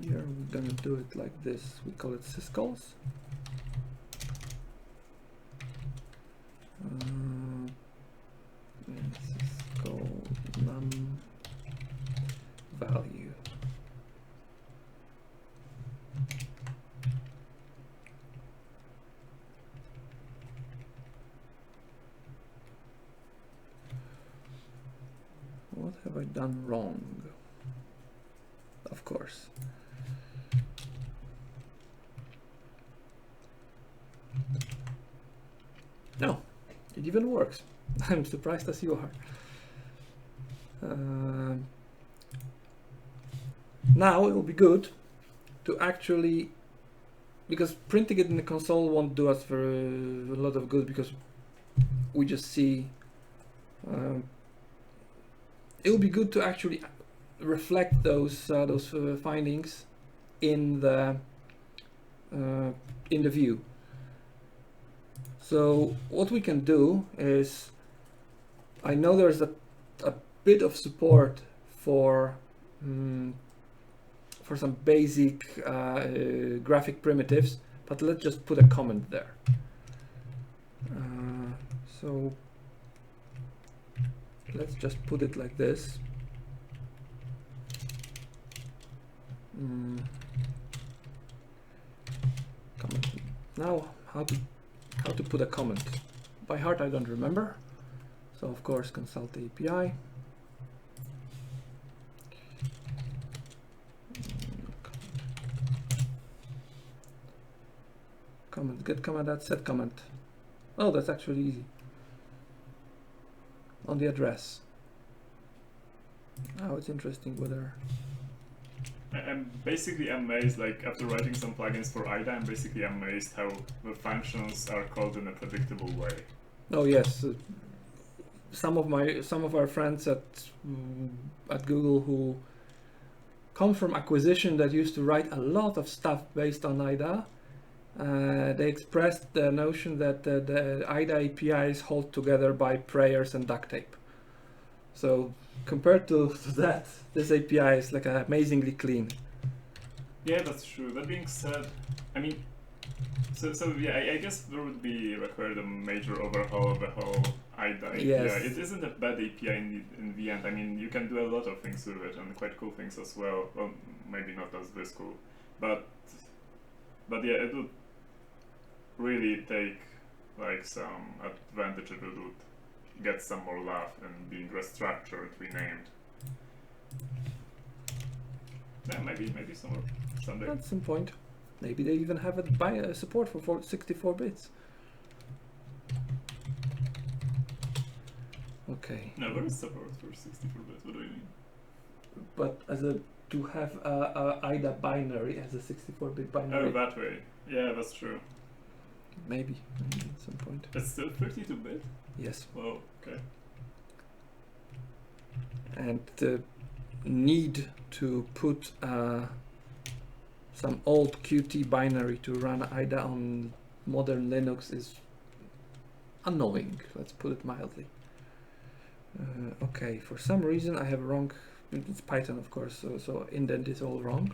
Here we're gonna do it like this. We call it syscalls. Syscall num value. What have I done wrong? Of course. No, it even works. I'm surprised as you are. Now it will be good to actually, because printing it in the console won't do us for a lot of good, because we just see. It will be good to actually reflect those findings in the view. So what we can do is, I know there's a bit of support for some basic graphic primitives, but let's just put a comment there. So let's just put it like this. Comment. Now, how to put a comment? By heart, I don't remember. So of course, consult the API. Comment, get comment at set comment. Oh, that's actually easy. On the address. Now it's interesting whether. I'm basically amazed, like after writing some plugins for IDA, I'm basically amazed how the functions are called in a predictable way. Oh yes, some of our friends at Google who come from acquisition that used to write a lot of stuff based on IDA, they expressed the notion that the IDA APIs hold together by prayers and duct tape. So compared to that, this API is like amazingly clean. Yeah, that's true. That being said, I mean, so yeah, I guess there would be required a major overhaul of the whole IDA. Yes. API. It isn't a bad API in the end. I mean, you can do a lot of things with it, and quite cool things as well. Well, maybe not as this cool, but yeah, it would really take like some advantage if it would get some more love and being restructured, renamed. Yeah, maybe someday. At some point. Maybe they even have it by support for 64 bits. Okay. No, there is support for 64 bits. What do you mean? But to have a IDA binary as a 64-bit binary. Oh, that way. Yeah, that's true. Maybe at some point. It's still 32-bit? Yes. Whoa, okay. And the need to put some old Qt binary to run IDA on modern Linux is annoying, let's put it mildly. Okay, for some reason I have wrong, it's Python of course, so indent is all wrong.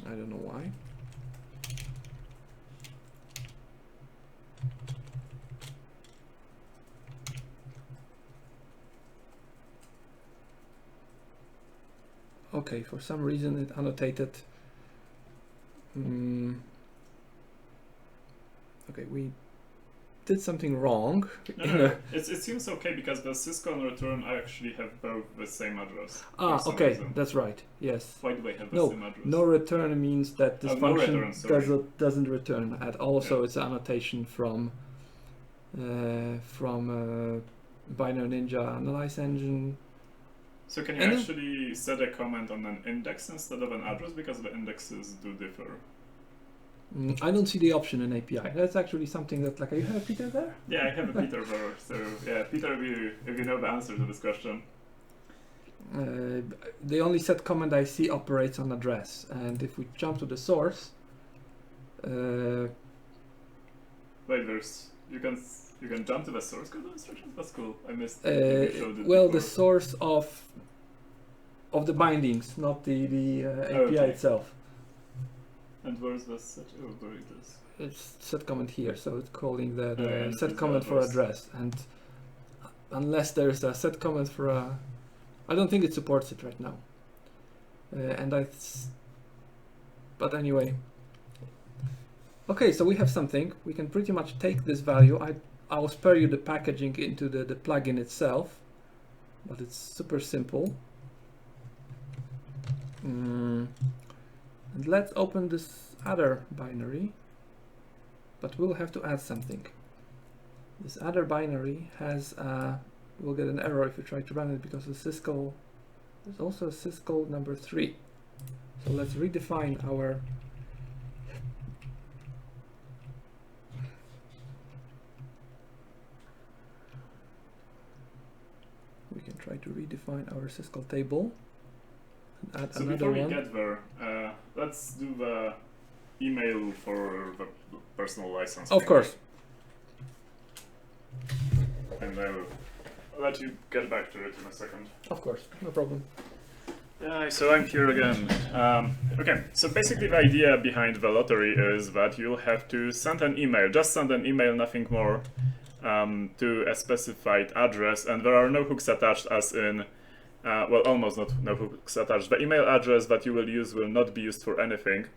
I don't know why. Okay, for some reason it annotated. Okay, we did something wrong. No, it seems okay because the syscall and return actually have both the same address. Okay, reason. that's right. Yes. Why do they have the same address? No return means that this function no return, doesn't return at all. Yeah. So it's an annotation from Binary Ninja Analyze Engine. So can you actually set a comment on an index instead of an address because the indexes do differ? I don't see the option in API. That's actually something that, like, you have Peter there? Yeah, I have a Peter there. So yeah, Peter, if you know the answer to this question. The only set comment I see operates on address, and if we jump to the source, wait, you can jump to the source code instructions. That's cool. I missed. Well, the source of the bindings, not the API itself. And where's the set? Oh, there it is. It's set comment here, so it's calling the set comment for address, and unless there's a set comment for a, I don't think it supports it right now. But anyway. Okay, so we have something. We can pretty much take this value. I'll spare you the packaging into the plugin itself, but it's super simple. And let's open this other binary, but we'll have to add something. This other binary has we'll get an error if you try to run it because the syscall, there's also a syscall number 3. So let's redefine our we can try to redefine our syscall table and add another before we one. get there, let's do the email for the personal license. Of course. And I'll let you get back to it in a second. Of course, no problem. Yeah, so I'm here again. Okay, so basically the idea behind the lottery is that you'll have to send an email, just send an email, nothing more, to a specified address, and there are no hooks attached, as in, well, almost no hooks attached. The email address that you will use will not be used for anything.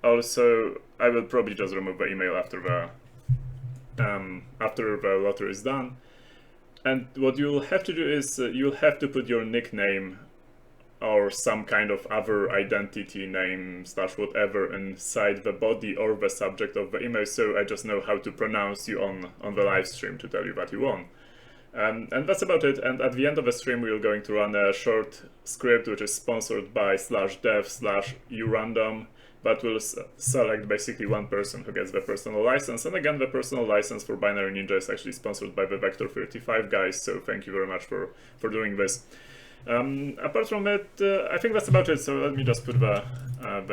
Also, I will probably just remove the email after the lottery is done. And what you'll have to do is you'll have to put your nickname or some kind of other identity name / whatever inside the body or the subject of the email, so I just know how to pronounce you on the live stream to tell you that you won. And that's about it. And at the end of the stream, we're going to run a short script which is sponsored by /dev/urandom, but will select basically one person who gets the personal license. And again, the personal license for Binary Ninja is actually sponsored by the Vector35 guys, so thank you very much for doing this. Apart from it, I think that's about it, so let me just put the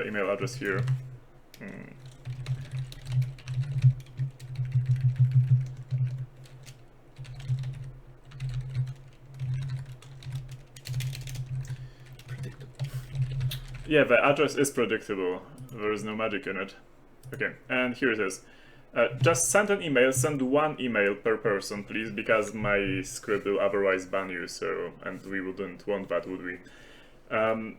email address here. Yeah, the address is predictable. There is no magic in it. Okay, and here it is. Just send an email, send one email per person, please, because my script will otherwise ban you, so, and we wouldn't want that, would we? And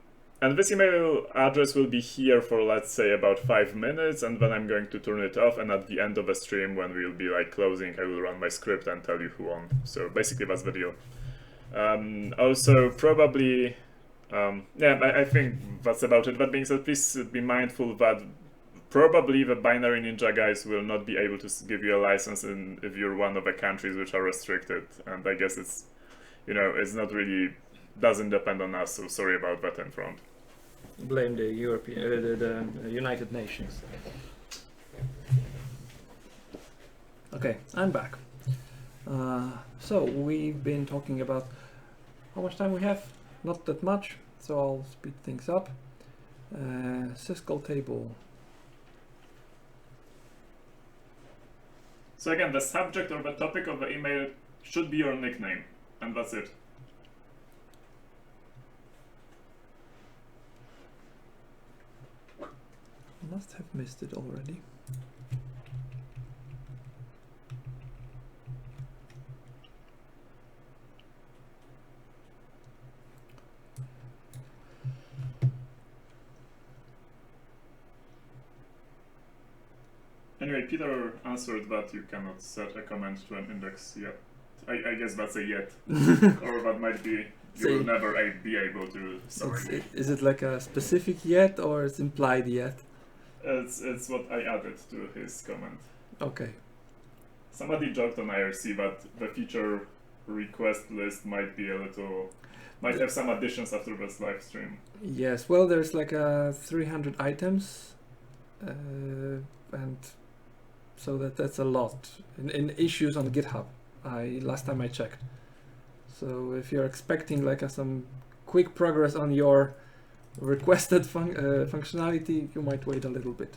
this email address will be here for, let's say, about 5 minutes, and then I'm going to turn it off, and at the end of the stream, when we'll be like closing, I will run my script and tell you who won. So basically that's the deal. Also, probably, yeah, I think that's about it. That being said, please be mindful that probably the Binary Ninja guys will not be able to give you a license if you're one of the countries which are restricted, and I guess it's, you know, it's not really, doesn't depend on us, so sorry about that in front. Blame the European, the United Nations. Okay, I'm back. So we've been talking about how much time we have, not that much, so I'll speed things up. Syscall table. So again, the subject or the topic of the email should be your nickname, and that's it. Must have missed it already. Anyway, Peter answered that you cannot set a comment to an index yet. I guess that's a yet. Or that might be you will never be able to. Sorry. Is it like a specific yet or it's implied yet? It's what I added to his comment. Okay. Somebody joked on IRC that the feature request list might be a little, might have some additions after this live stream. Yes, well, there's like 300 items, and so that's a lot in issues on GitHub. Last time I checked. So if you're expecting like some quick progress on your requested functionality, you might wait a little bit.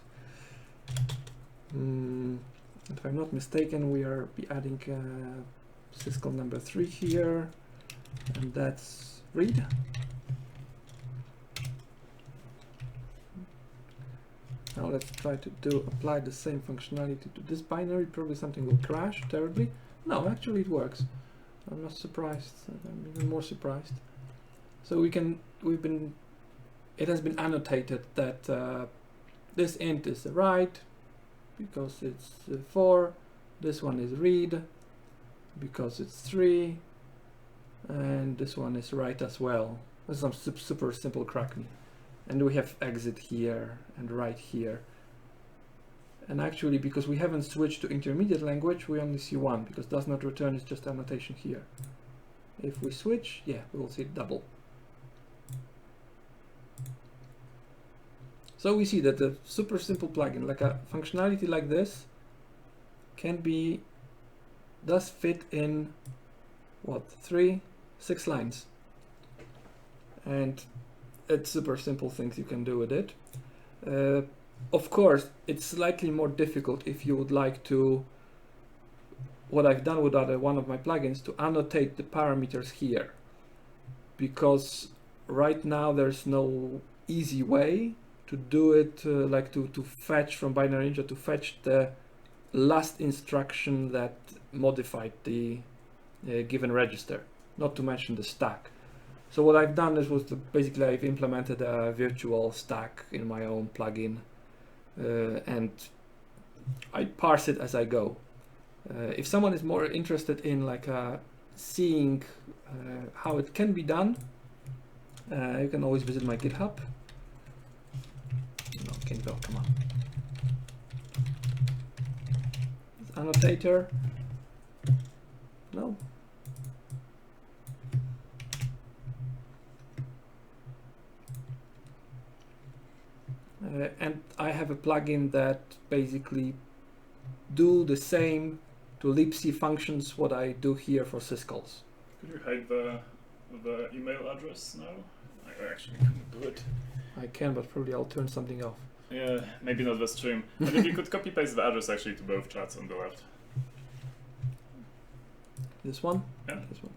If I'm not mistaken, we are adding syscall number 3 here, and that's read. Now let's try to apply the same functionality to this binary. Probably something will crash terribly. No, actually it works. I'm not surprised. I'm even more surprised. So it has been annotated that this int is a write because it's 4. This one is read because it's 3, and this one is write as well. This is some super simple cracking. And we have exit here and write here. And actually, because we haven't switched to intermediate language, we only see one, because does not return is just annotation here. If we switch, yeah, we will see it double. So we see that the super simple plugin, like a functionality like this, does fit in what, 6 lines. And it's super simple things you can do with it. Of course, it's slightly more difficult if you would like to, what I've done with one of my plugins, to annotate the parameters here. Because right now there's no easy way to do it, like to fetch from binary ninja, to fetch the last instruction that modified the given register, not to mention the stack. So what I've done basically I've implemented a virtual stack in my own plugin, and I parse it as I go. If someone is more interested in like seeing how it can be done, you can always visit my GitHub. No, can't go, come on. Annotator. No. And I have a plugin that basically do the same to libc functions what I do here for syscalls. Could you hide the email address now? I actually couldn't do it. I can, but probably I'll turn something off. Yeah, maybe not the stream. But if you could copy paste the address actually to both chats on the left. This one? Yeah. This one.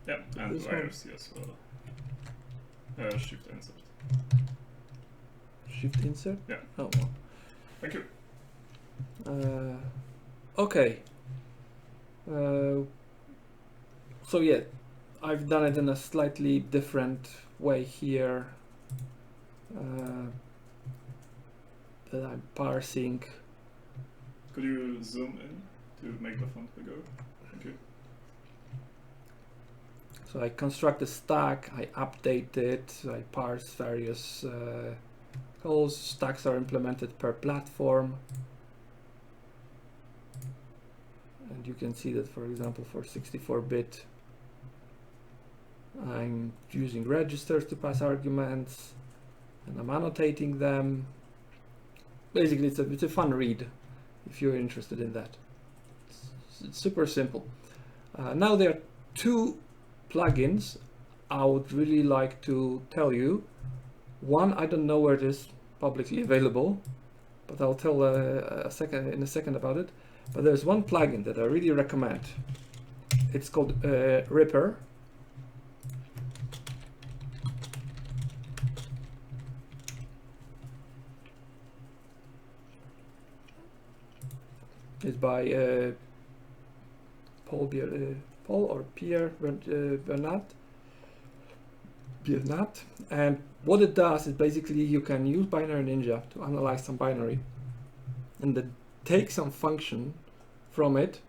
Yeah, and This IRC as well. Shift insert. Shift insert? Yeah. Oh, well. Thank you. Okay. So yeah, I've done it in a slightly different way here. That I'm parsing. Could you zoom in to make the font bigger? Thank you. So I construct a stack, I update it, I parse various calls. Stacks are implemented per platform. And you can see that, for example, for 64-bit, I'm using registers to pass arguments, and I'm annotating them. Basically, it's a fun read if you're interested in that. It's super simple. Now there are 2 plugins I would really like to tell you. One, I don't know where it is, publicly available, but I'll tell in a second about it. But there's one plugin that I really recommend. It's called Ripper. It's by Paul or Pierre Bernat. And what it does is basically you can use Binary Ninja to analyze some binary and then take some function from it,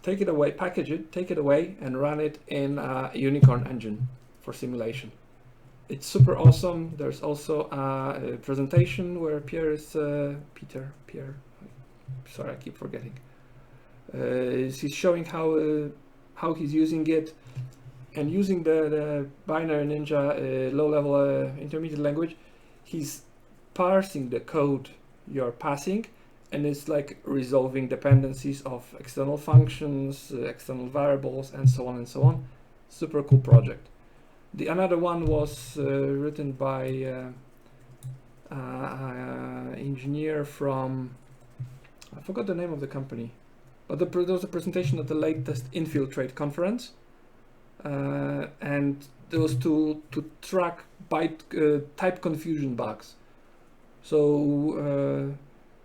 take it away, package it, take it away, and run it in a Unicorn engine for simulation. It's super awesome. There's also a presentation where Pierre is Pierre. Sorry, I keep forgetting. He's showing how he's using it, and using the Binary Ninja low-level intermediate language, he's parsing the code you're passing, and it's like resolving dependencies of external functions, external variables, and so on and so on. Super cool project. The another one was written by engineer from, I forgot the name of the company, but there was a presentation at the latest Infiltrate conference, and there was to track type confusion bugs. So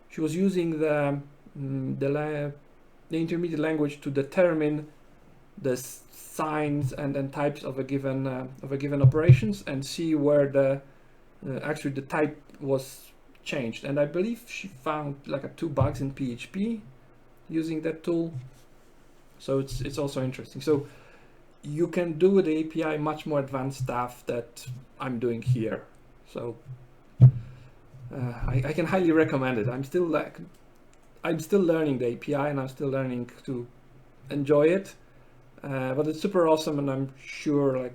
she was using the intermediate language to determine the signs and types of a given operations, and see where the actually the type was changed. And I believe she found like 2 bugs in PHP using that tool. So it's also interesting. So you can do with the API much more advanced stuff that I'm doing here. So I can highly recommend it. I'm still learning the API, and I'm still learning to enjoy it. But it's super awesome, and I'm sure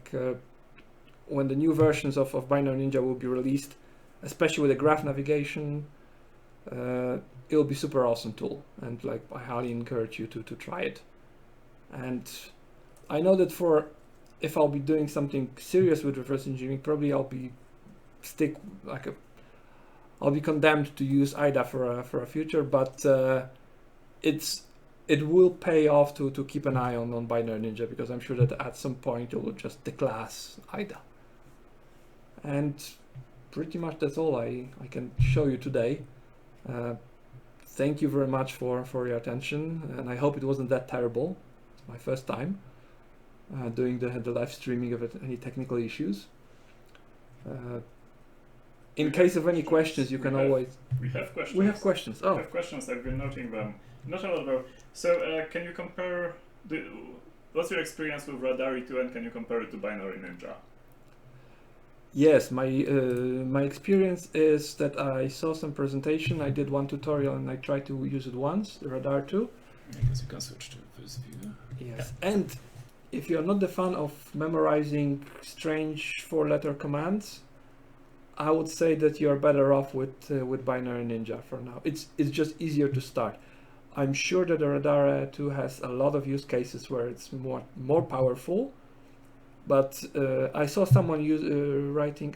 when the new versions of Binary Ninja will be released, especially with the graph navigation, it'll be super awesome tool, and I highly encourage you to try it. And I know that if I'll be doing something serious with reverse engineering, probably I'll be condemned to use IDA for a future, but it will pay off to keep an eye on Binary Ninja, because I'm sure that at some point it will just declass IDA. And pretty much that's all I can show you today. Thank you very much for your attention, and I hope it wasn't that terrible. It's my first time doing the live streaming of any technical issues. In case of any questions, you can always... We have questions. We have questions. Oh. We have questions. I've been noting them. Not a lot though. So can you compare... what's your experience with Radari 2, and can you compare it to Binary Ninja? Yes, my experience is that I saw some presentation, I did one tutorial, and I tried to use it once, the Radar 2. I guess you can switch to first view. Yes, and if you're not the fan of memorizing strange 4-letter commands, I would say that you're better off with Binary Ninja for now. It's just easier to start. I'm sure that the Radar 2 has a lot of use cases where it's more powerful. But I saw someone writing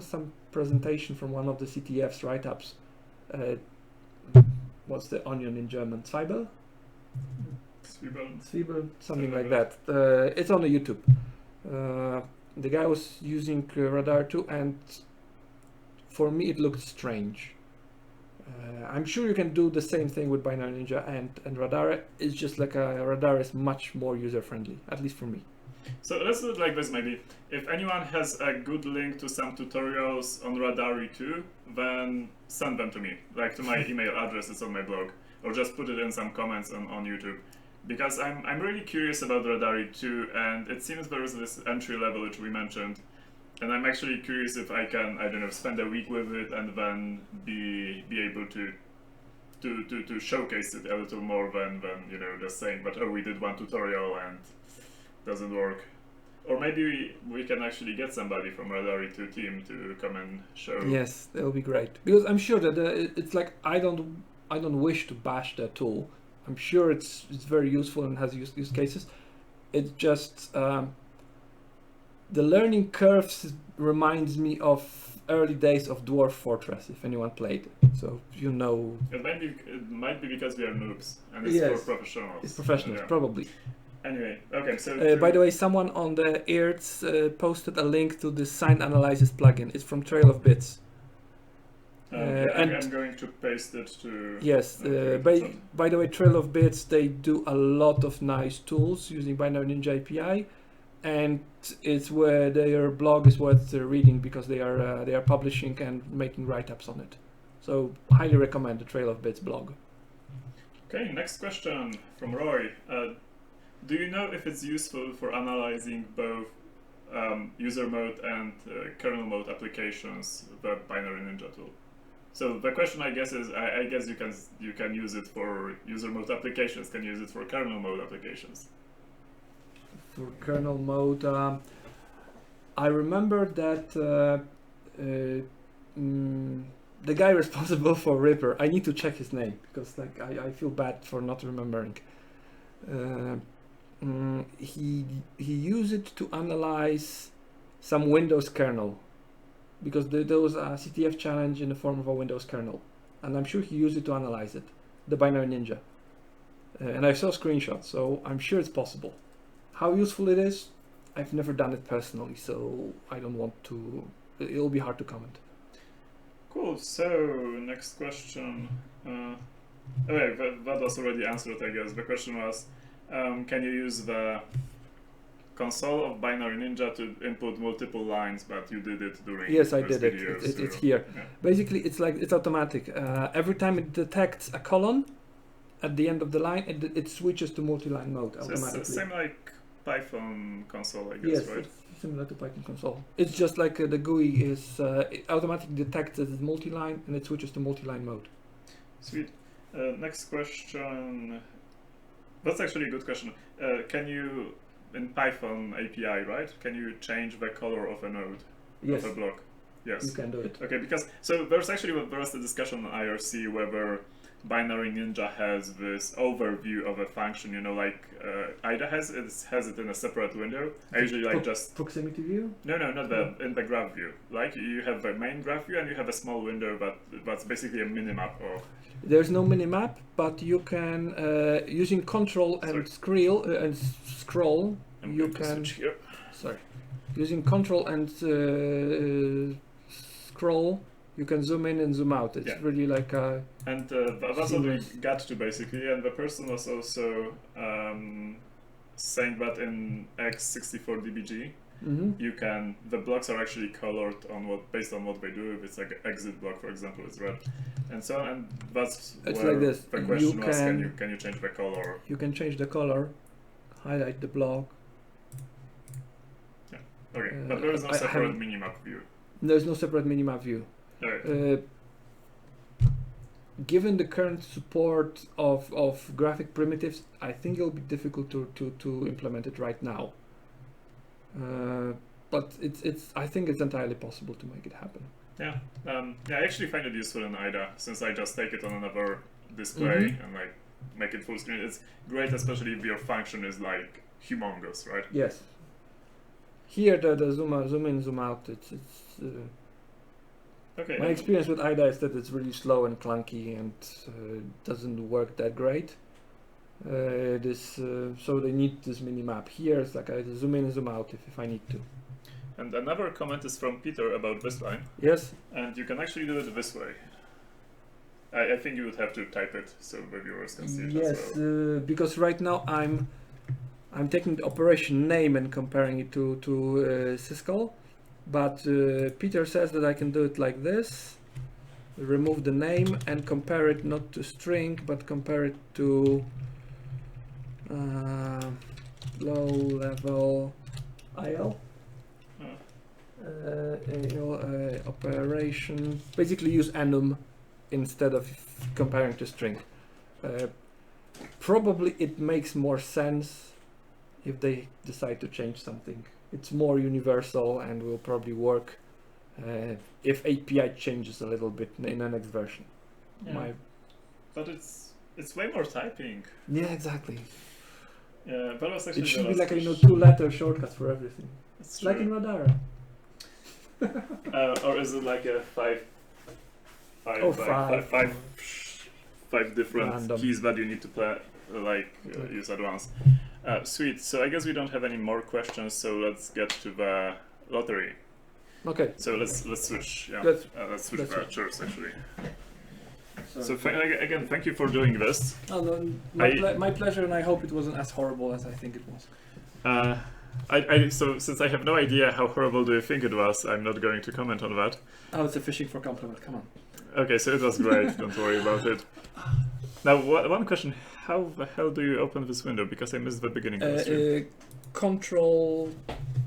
some presentation from one of the CTF's write-ups. What's the onion in German? Zwiebel? Zwiebel, something like that. It's on the YouTube. The guy was using Radar 2, and for me it looked strange. I'm sure you can do the same thing with Binary Ninja and Radar. It's just Radar is much more user-friendly, at least for me. So let's do it like this maybe. If anyone has a good link to some tutorials on Radari 2, then send them to me, to my email address, it's on my blog, or just put it in some comments on YouTube. Because I'm really curious about Radari 2, and it seems there is this entry level which we mentioned, and I'm actually curious if I can, I don't know, spend a week with it and then be able to showcase it a little more than just saying, but oh, we did one tutorial and doesn't work. Or maybe we can actually get somebody from Radari 2 team to come and show. Yes, that would be great. Because I'm sure that it's I don't wish to bash that tool. I'm sure it's very useful and has use cases. It's just the learning curves reminds me of early days of Dwarf Fortress, if anyone played. So you know. It might be because we are noobs, and it's Yes. for professionals. It's professionals, Yeah. probably. Anyway, okay, so... By the way, someone on the IRTS posted a link to the Sign Analysis plugin. It's from Trail of Bits. I'm going to paste it to... Yes, by the way, Trail of Bits, they do a lot of nice tools using Binary Ninja API, and it's where their blog is worth reading because they are publishing and making write-ups on it. So highly recommend the Trail of Bits blog. Okay, next question from Roy. Do you know if it's useful for analyzing both user mode and kernel mode applications, the Binary Ninja tool? So the question, I guess, is I guess you can use it for user mode applications. Can you use it for kernel mode applications? For kernel mode, I remember that the guy responsible for Ripper. I need to check his name because like I feel bad for not remembering. He used it to analyze some Windows kernel. Because there was a CTF challenge in the form of a Windows kernel, and I'm sure he used it to analyze it, the Binary Ninja. And I saw screenshots, so I'm sure it's possible. How useful it is, I've never done it personally, so I don't want to. It'll be hard to comment. Cool. So next question. Okay, that was already answered, I guess. The question was, can you use the console of Binary Ninja to input multiple lines, but you did it during Yes, I this did video, it. It's so, here. yeah. Basically, it's automatic. Every time it detects a colon at the end of the line, it switches to multi-line mode So automatically. it's same like Python console, I guess, Yes, right? it's similar to Python console. It's just like the GUI is it automatically detects that it's multi-line and it switches to multi-line mode. Sweet. Next question. That's actually a good question. Can you, in Python API, right? Can you change the color of a node, Yes, of a block? Yes. you can do it. Okay, because so there's a discussion on IRC whether Binary Ninja has this overview of a function. You know, like IDA has it in a separate window. I usually like just proximity view. no, not in the graph view. Like you have the main graph view and you have a small window that's basically a minimap of. There's no minimap, but you can using control and scroll I'm you going to can. switch here. Sorry, using control and scroll, you can zoom in and zoom out. It's really like a. And that's what we got to basically. And the person was also saying that in x64dbg, you can the blocks are actually colored on based on what they do. If it's like an exit block, for example, it's red, and so on. And that's it's where like this. the question was: can you change the color? You can change the color, highlight the block. Yeah. Okay, but there is no separate minimap view. There's no separate minimap view. Right. Given the current support of graphic primitives, I think it'll be difficult to implement it right now. But I think it's entirely possible to make it happen. Yeah. I actually find it useful in IDA since I just take it on another display and like make it full screen. It's great, especially if your function is like humongous, right? Yes. Here the zoom in, zoom out. Okay. My experience with IDA is that it's really slow and clunky and doesn't work that great. So they need this minimap. Here it's like I zoom in and zoom out if I need to. And another comment is from Peter about this line. Yes. And you can actually do it this way. I think you would have to type it so the viewers can see it as well. Because right now I'm taking the operation name and comparing it to syscall. But Peter says that I can do it like this, remove the name and compare it not to string, but compare it to low level IL. Operation, basically use enum instead of comparing to string. Probably it makes more sense if they decide to change something. It's more universal and will probably work if API changes a little bit in the next version. Yeah. But it's way more typing. Yeah, exactly. Yeah, that was actually it should be like 2-letter shortcuts for everything. It's like in Radara. Or is it like a five different Random. keys that you need to play, use at once? Sweet. So I guess we don't have any more questions. So let's get to the lottery. Okay. So let's switch. Yeah. Let's switch let's the switch. chairs actually. So again, thank you for doing this. Oh, no, my pleasure, and I hope it wasn't as horrible as I think it was. So since I have no idea how horrible do you think it was, I'm not going to comment on that. Oh, it's a fishing for compliment. Come on. Okay, so it was great. Don't worry about it. Now, one question: how the hell do you open this window? Because I missed the beginning of the stream. Control.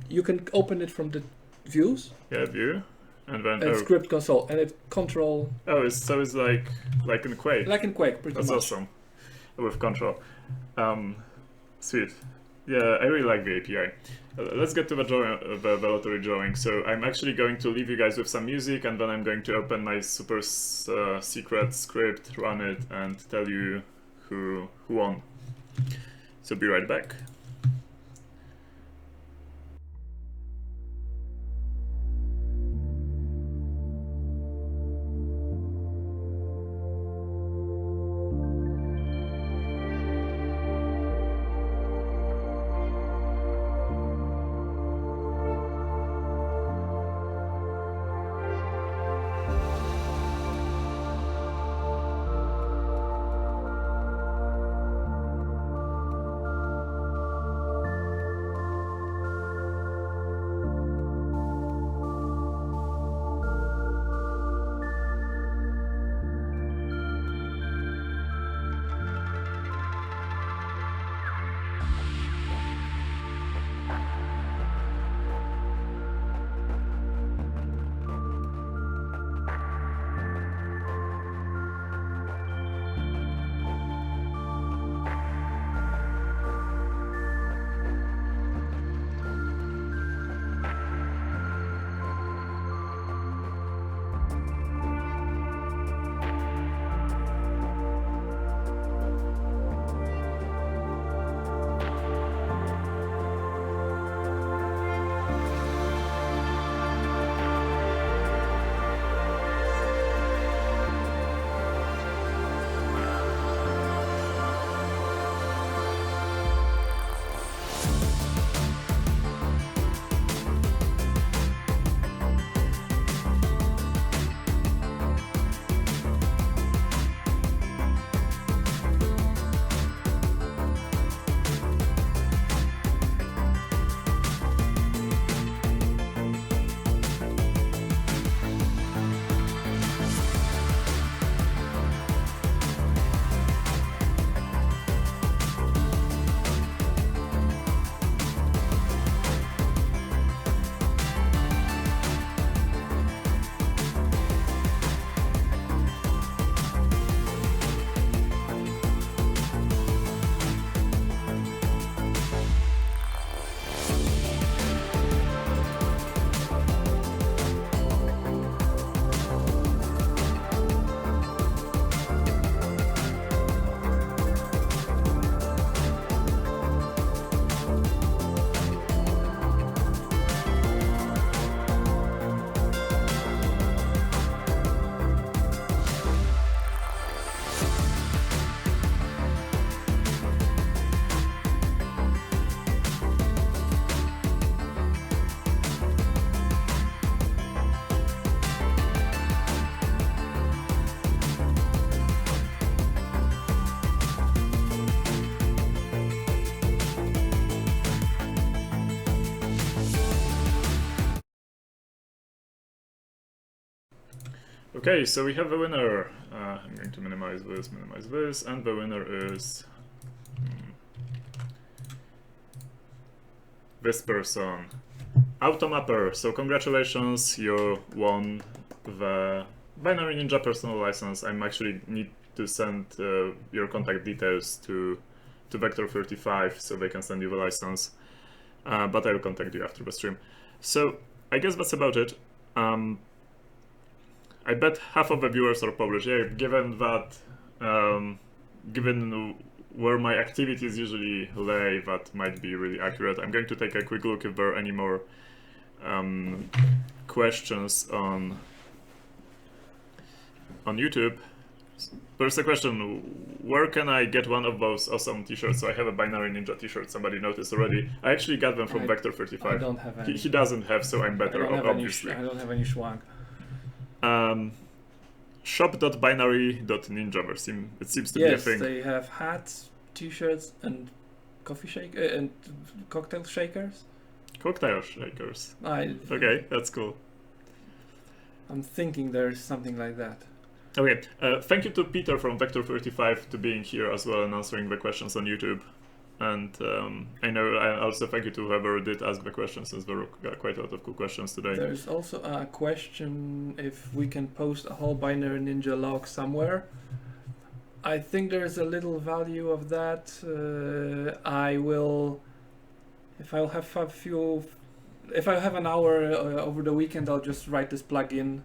You can open it from the views. Yeah, view, and then Script console, and it control. Oh, it's like in Quake. Like in Quake, pretty That's much. awesome. With control. Sweet. Yeah, I really like the API. Let's get to the lottery drawing. So I'm actually going to leave you guys with some music, and then I'm going to open my super secret script, run it, and tell you who won. So be right back. Okay, so we have a winner. I'm going to minimize this, and the winner is this person, Automapper. So congratulations, you won the Binary Ninja personal license. I'm actually need to send your contact details to Vector35 so they can send you the license. But I'll contact you after the stream. So I guess that's about it. I bet half of the viewers are Polish. Yeah, given that, given where my activities usually lay, that might be really accurate. I'm going to take a quick look if there are any more questions on YouTube. There's a question, where can I get one of those awesome t-shirts? So I have a Binary Ninja t-shirt, somebody noticed already. I actually got them from Vector35. I don't have any. He doesn't have, so I'm better, obviously. I don't have any schwang. Shop.binary.ninja, it seems to be a thing. Yes, they have hats, t-shirts, and coffee shake and cocktail shakers. Cocktail shakers. Okay, that's cool. I'm thinking there's something like that. Okay, thank you to Peter from Vector35 to being here as well and answering the questions on YouTube. And I also thank you to whoever did ask the questions, since there were quite a lot of cool questions today. There's also a question if we can post a whole Binary Ninja log somewhere. I think there's a little value of that. I will, if I have an hour over the weekend, I'll just write this plugin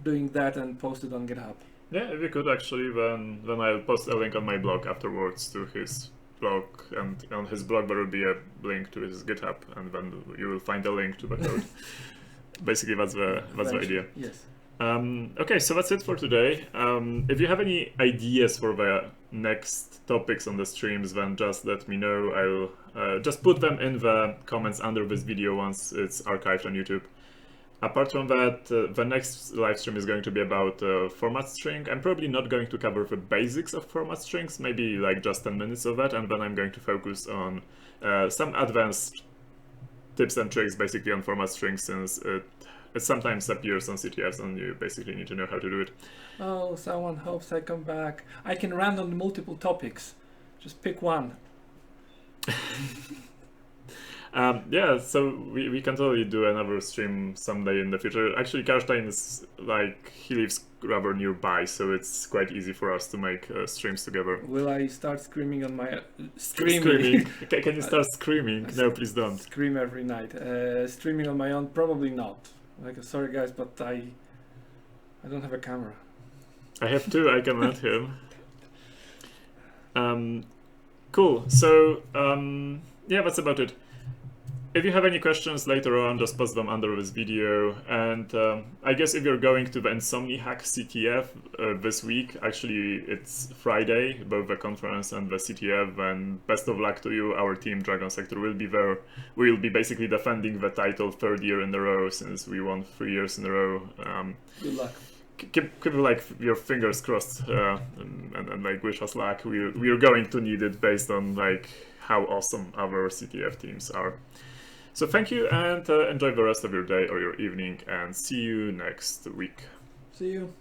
doing that and post it on GitHub. Yeah, if you could actually, then I'll post a link on my blog afterwards to his blog, and on his blog there will be a link to his GitHub, and then you will find a link to the code. Basically, that's the idea. Yes. Okay, so that's it for today. If you have any ideas for the next topics on the streams, then just let me know. I'll just put them in the comments under this video once it's archived on YouTube. Apart from that, the next live stream is going to be about format string. I'm probably not going to cover the basics of format strings, maybe like just 10 minutes of that, and then I'm going to focus on some advanced tips and tricks basically on format strings, since it sometimes appears on CTFs and you basically need to know how to do it. Oh, someone hopes I come back. I can run on multiple topics. Just pick one. Yeah, so we can totally do another stream someday in the future. Actually, Carstein is like, he lives rather nearby, so it's quite easy for us to make streams together. Will I start screaming on my... Screaming? Can you start screaming? No, please don't. Scream every night. Streaming on my own? Probably not. Like, sorry guys, but I don't have a camera. I have two, I can let him. Cool, so yeah, that's about it. If you have any questions later on, just post them under this video. And I guess if you're going to the Insomniac CTF this week, actually it's Friday, both the conference and the CTF, and best of luck to you. Our team, Dragon Sector, will be there. We'll be basically defending the title 3rd year in a row, since we won 3 years in a row. Good luck. Keep like your fingers crossed and like wish us luck. We're going to need it based on like how awesome our CTF teams are. So thank you, and enjoy the rest of your day or your evening, and see you next week. See you.